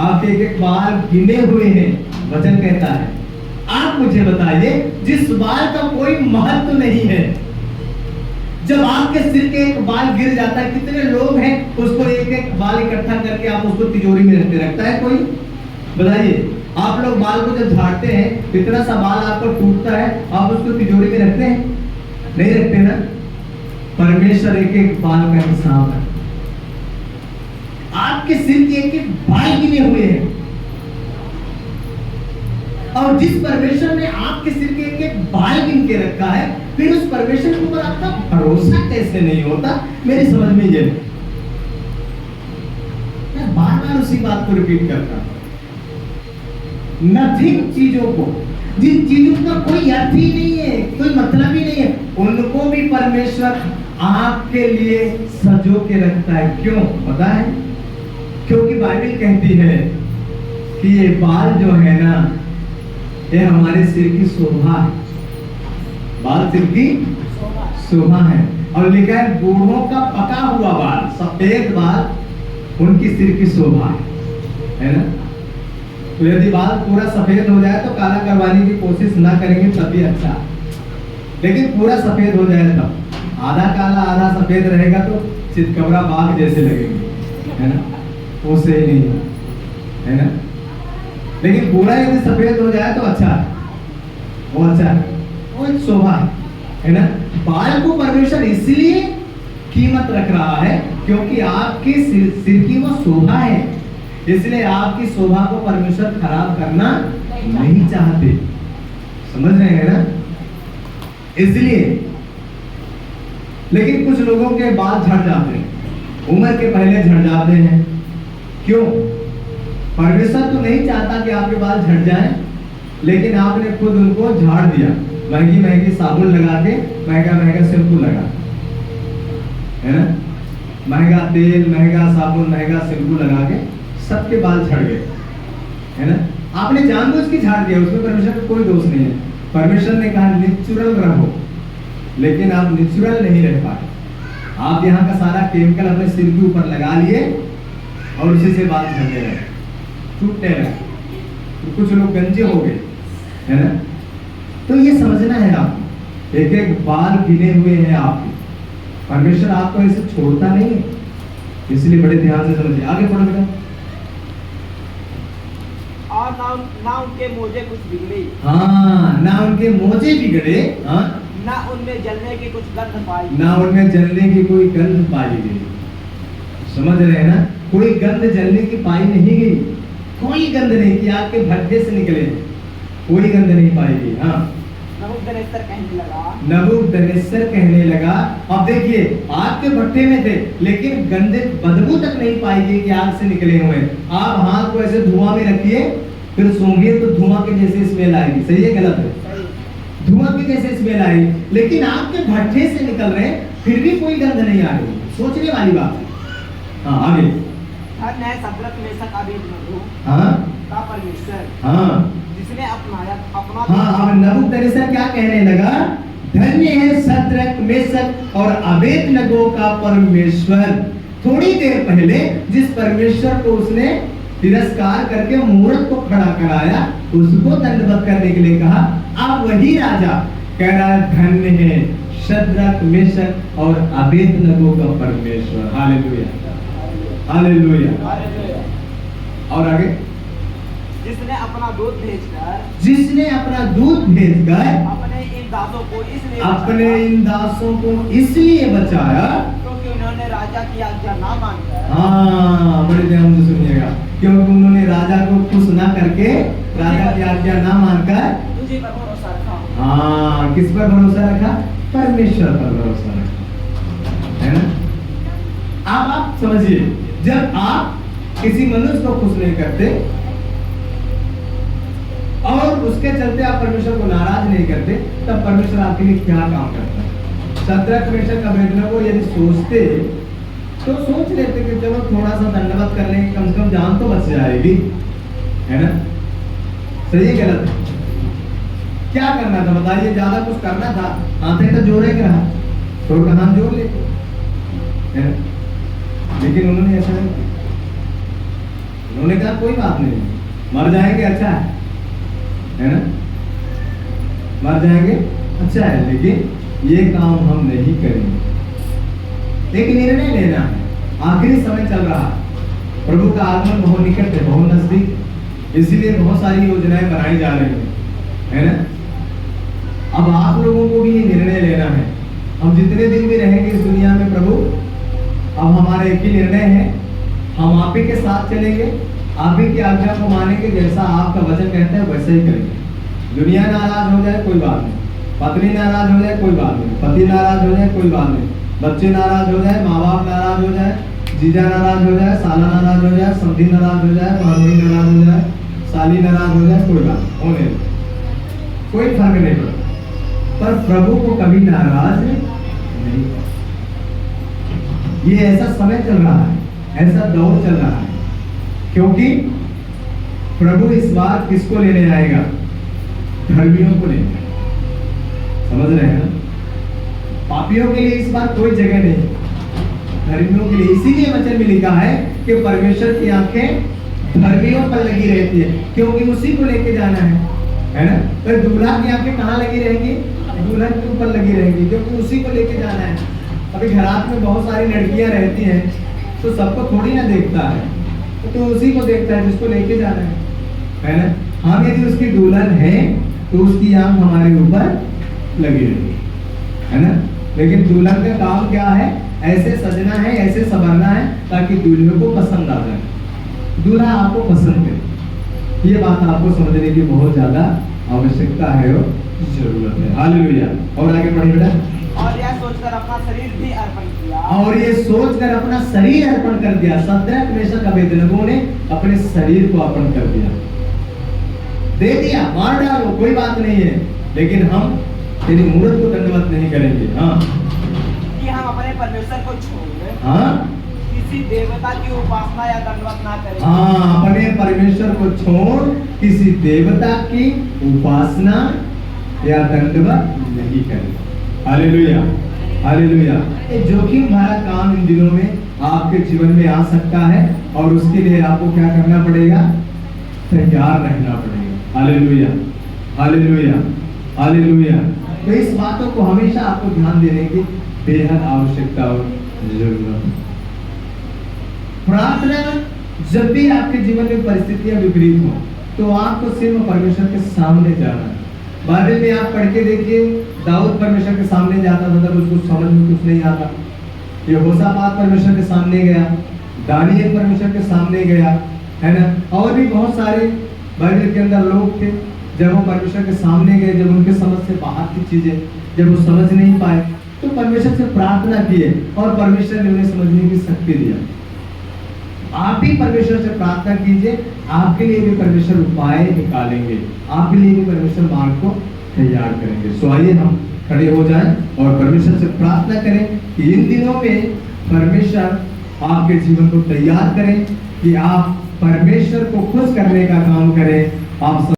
आपके एक एक बाल गिने हुए हैं, वचन कहता है। आप मुझे बताइए, जिस बाल का कोई महत्व नहीं है, जब आपके सिर के एक बाल गिर जाता है, कितने लोग हैं उसको एक एक बाल इकट्ठा करके आप उसको तिजोरी में रखता है कोई? बताइए, आप लोग बाल को जब झाड़ते हैं, इतना सा बाल आपको टूटता है, आप उसको तिजोरी में रखते हैं? नहीं रखते ना। परमेश्वर एक एक बाल का हिसाब है, आपके सिर के एक एक बाल गिने हुए हैं। और जिस परमेश्वर ने आपके सिर के एक एक बाल गिन के रखा है, फिर उस परमेश्वर के ऊपर आपका भरोसा कैसे नहीं होता? मेरी समझ में ये नहीं। मैं बार बार उसी बात को रिपीट करता हूं, नथिंग चीजों को, जिन चीजों का कोई अर्थ ही नहीं है, कोई मतलब ही नहीं है, उनको भी परमेश्वर आपके लिए सजो के रखता है। क्यों पता है? क्योंकि बाइबल कहती है कि ये बाल जो है ना, ये हमारे सिर की शोभा है। बाल सिर की शोभा है। और लिखा है बूढ़ों का पका हुआ बाल, सफेद बाल उनकी सिर की शोभा है ना। तो यदि बाल पूरा सफेद हो जाए तो काला करवाने की कोशिश ना करेंगे तभी अच्छा, लेकिन पूरा सफेद हो जाए तब, आधा काला आधा सफेद रहेगा तो चितकबरा बाघ जैसे लगेंगे, है ना, वो सही नहीं है ना। लेकिन पूरा यदि सफेद हो जाए तो अच्छा है, वो अच्छा है, वो एक शोभा है ना। बाल को परमेश्वर इसलिए कीमत रख रहा है क्योंकि आपके सिर की वो शोभा है, इसलिए आपकी शोभा को परमेश्वर खराब करना नहीं चाहते, समझ रहे हैं ना, इसलिए। लेकिन कुछ लोगों के बाल झड़ जाते हैं, उम्र के पहले झड़ जाते हैं, क्यों? परमेश्वर तो नहीं चाहता कि आपके बाल झड़ जाएं, लेकिन आपने खुद उनको झाड़ दिया, महंगी महंगी साबुन लगा के, महंगा महंगा शैम्पू लगा, है ना, महंगा तेल, महंगा साबुन, महंगा शैम्पू लगा के सबके बाल झड़ गए, है ना। आपने जानबूझ के झाड़ दिया, उसमें परमेश्वर का कोई दोष नहीं है। परमेश्वर ने कहा नेचुरल रहो, लेकिन आप नेचुरल नहीं रह पाए। आप यहाँ का सारा केमिकल अपने सिर के ऊपर लगा लिए और उसी से बाल झड़ने लगे, टूटने लगे, तो कुछ लोग गंजे हो गए, है ना। तो ये समझना है आपको, एक एक बाल गिने हुए हैं आपके, परमेश्वर आपको ऐसे छोड़ता नहीं है, इसलिए बड़े ध्यान से समझिए। आगे पढ़ो बेटा। और ना उनके मोजे कुछ बिगड़े, हाँ, ना उनके मोजे बिगड़े, हाँ, ना उनमें जलने की कुछ गंध पाई, ना उनमें जलने की कोई गंध पाई गई। समझ रहे हैं ना, कोई गंध जलने की पाई नहीं गई, कोई गंध नहीं कि आपके भट्टे से निकले, कोई गंध नहीं पाई गई। हाँ, नबूकदनेस्सर कहने लगा, नबूकदनेस्सर कहने लगा। अब देखिए, आग के भट्टे में थे, लेकिन गंदे बदबू तक नहीं पाई गई कि आग से निकले हुए। आप हाथ को ऐसे धुआं में रखिए, फिर सूंघिए तो धुआं के जैसे स्मेल आएगी, सही है गलत है? धुआं के जैसे स्मेल आएगी, लेकिन आग के भट्टे से निकल रहे हैं, फिर भी कोई गंध नहीं आ रही, सोचने वाली बात है। हाँ, आगे। धन्य है शद्रक मेशक अबेदनगो हाँ का परमेश्वर, हाँ जिसने अपना हाँ, अब नबूकदनेस्सर क्या कहने लगा? धन्य है शद्रक मेशक और अबेदनगो का परमेश्वर। थोड़ी देर पहले जिस परमेश्वर को उसने तिरस्कार करके मूर्त को खड़ा कराया, उसको दंडवत करने के लिए कहा, अब वही राजा कह रहा है धन्य है शद्रक मेशक और अबेदनगो का परमेश्वर। Hallelujah, hallelujah. और आगे, जिसने अपना दूध भेजकर अपने इन दासों को इसलिए बचाया क्योंकि उन्होंने राजा की आज्ञा ना मानकर, हाँ, बड़े ध्यान से सुनिएगा, क्योंकि उन्होंने राजा को खुश ना करके, राजा की आज्ञा ना मानकर तुझे पर भरोसा रखा। हाँ, किस पर भरोसा रखा? परमेश्वर पर भरोसा रखा, है ना। अब आप समझिए, जब आप किसी मनुष्य को खुश नहीं करते और उसके चलते आप परमेश्वर को नाराज नहीं करते, तब परमेश्वर आपके लिए क्या काम करता है? शद्रक मेशक अबेदनगो यदि सोचते तो सोच लेते कि चलो थोड़ा सा दंडवत कर लेंगे, कम से कम जान तो बच जाएगी, है ना। सही है गलत? क्या करना था बताइए? ज्यादा कुछ करना था, हाथे तो जोड़े के रहा, थोड़ा हाथ जोड़ लेते, है ना। लेकिन उन्होंने ऐसा नहीं किया, उन्होंने कहा कोई बात नहीं, मर जाएंगे अच्छा है ना, मर जाएंगे अच्छा है, लेकिन ये काम हम नहीं करेंगे। एक निर्णय लेना है, आखिरी समय चल रहा है, प्रभु का आगमन बहुत निकट है, बहुत नजदीक, इसीलिए बहुत सारी योजनाएं बनाई जा रही है ना। अब आप लोगों को भी ये निर्णय लेना है, हम जितने दिन भी रहेंगे इस दुनिया में प्रभु, अब हमारा एक ही निर्णय है, हम आप ही के साथ चलेंगे, आप ही की आज्ञा को मानेंगे, जैसा आपका वचन कहता है वैसे ही करेंगे। दुनिया नाराज हो जाए कोई बात नहीं, पत्नी नाराज हो जाए कोई बात नहीं, पति नाराज हो जाए कोई बात नहीं, बच्चे नाराज हो जाए, माँ बाप नाराज हो जाए, जीजा नाराज हो जाए, साला नाराज हो जाए, समधी नाराज हो जाए, भाभी नाराज हो जाए, साली नाराज हो जाए, कोई बात होने दो, कोई फर्क नहीं पड़ता, पर प्रभु को कभी नाराज नहीं। ये ऐसा समय चल रहा है, ऐसा दौर चल रहा है, क्योंकि प्रभु इस बार किसको लेने आएगा? धर्मियों को लेने, समझ रहे हैं ना? पापियों के लिए इस बार कोई जगह नहीं, धर्मियों के लिए। इसीलिए वचन में लिखा है कि परमेश्वर की आंखें धर्मियों पर लगी रहती है, क्योंकि उसी को लेके जाना है ना? तो दूल्हा की आंखें कहाँ लगी रहेंगी? दुल्हन के ऊपर लगी रहेंगी, क्योंकि उसी को लेके जाना है। अभी घरात में बहुत सारी लड़कियां रहती हैं, तो सबको थोड़ी ना देखता है, तो उसी को देखता है जिसको लेके जाना है ना? हम यदि उसकी दुल्हन है तो उसकी आंख हमारे ऊपर लगी रहेगी, है ना? लेकिन दुल्हन का काम क्या है? ऐसे सजना है, ऐसे संवरना है ताकि दूल्हे को पसंद आ जाए, दूल्हा आपको पसंद करे। ये बात आपको समझने की बहुत ज्यादा आवश्यकता है और जरूरत है। हालेलुया। और आगे बढ़िए बेटा। और यह सोचकर अपना शरीर भी अर्पण किया। और ये सोचकर अपना शरीर अर्पण कर दिया। शद्रक मेशक अबेदनगो ने अपने शरीर को अर्पण कर दिया, दे दिया, मार डालो, कोई बात नहीं है, लेकिन हम तेरी मूर्त को दंडवत नहीं करेंगे। हाँ, कि हम अपने परमेश्वर को छोड़ हाँ, किसी देवता की उपासना या दंडवत ना करें। हाँ, अपने परमेश्वर को छोड़ किसी देवता की उपासना या दंडवत नहीं करें। Hallelujah, hallelujah. ये जोखिम भरा काम इन दिनों में आपके जीवन में आ सकता है, और उसके लिए आपको क्या करना पड़ेगा? तैयार रहना पड़ेगा। Hallelujah, hallelujah, hallelujah. तो इस बातों को हमेशा आपको ध्यान देने की बेहद आवश्यकता और जरूरत है। प्रार्थना, जब भी आपके जीवन में परिस्थितियां विपरीत हो, तो आपको सिर्फ परमेश्वर के सामने जाना है। बाइबल में आप पढ़ के देखिए, दाऊद परमेश्वर के सामने जाता था तब उसको समझ में कुछ नहीं आता। यहोशापात परमेश्वर के सामने गया, दानियल परमेश्वर के सामने गया, है ना? और भी बहुत सारे बाइबल के अंदर लोग थे, जब वो परमेश्वर के सामने गए, जब उनके समझ से बाहर की चीजें जब वो समझ नहीं पाए, तो परमेश्वर से प्रार्थना किए और परमेश्वर ने उन्हें समझने की शक्ति दिया। आप भी परमेश्वर से प्रार्थना कीजिए, आपके लिए भी परमेश्वर उपाय निकालेंगे, आपके लिए भी परमेश्वर मार्ग को तैयार करेंगे। सो आइए हम खड़े हो जाएं और परमेश्वर से प्रार्थना करें कि इन दिनों में परमेश्वर आपके जीवन को तैयार करें, कि आप परमेश्वर को खुश करने का काम करें। आप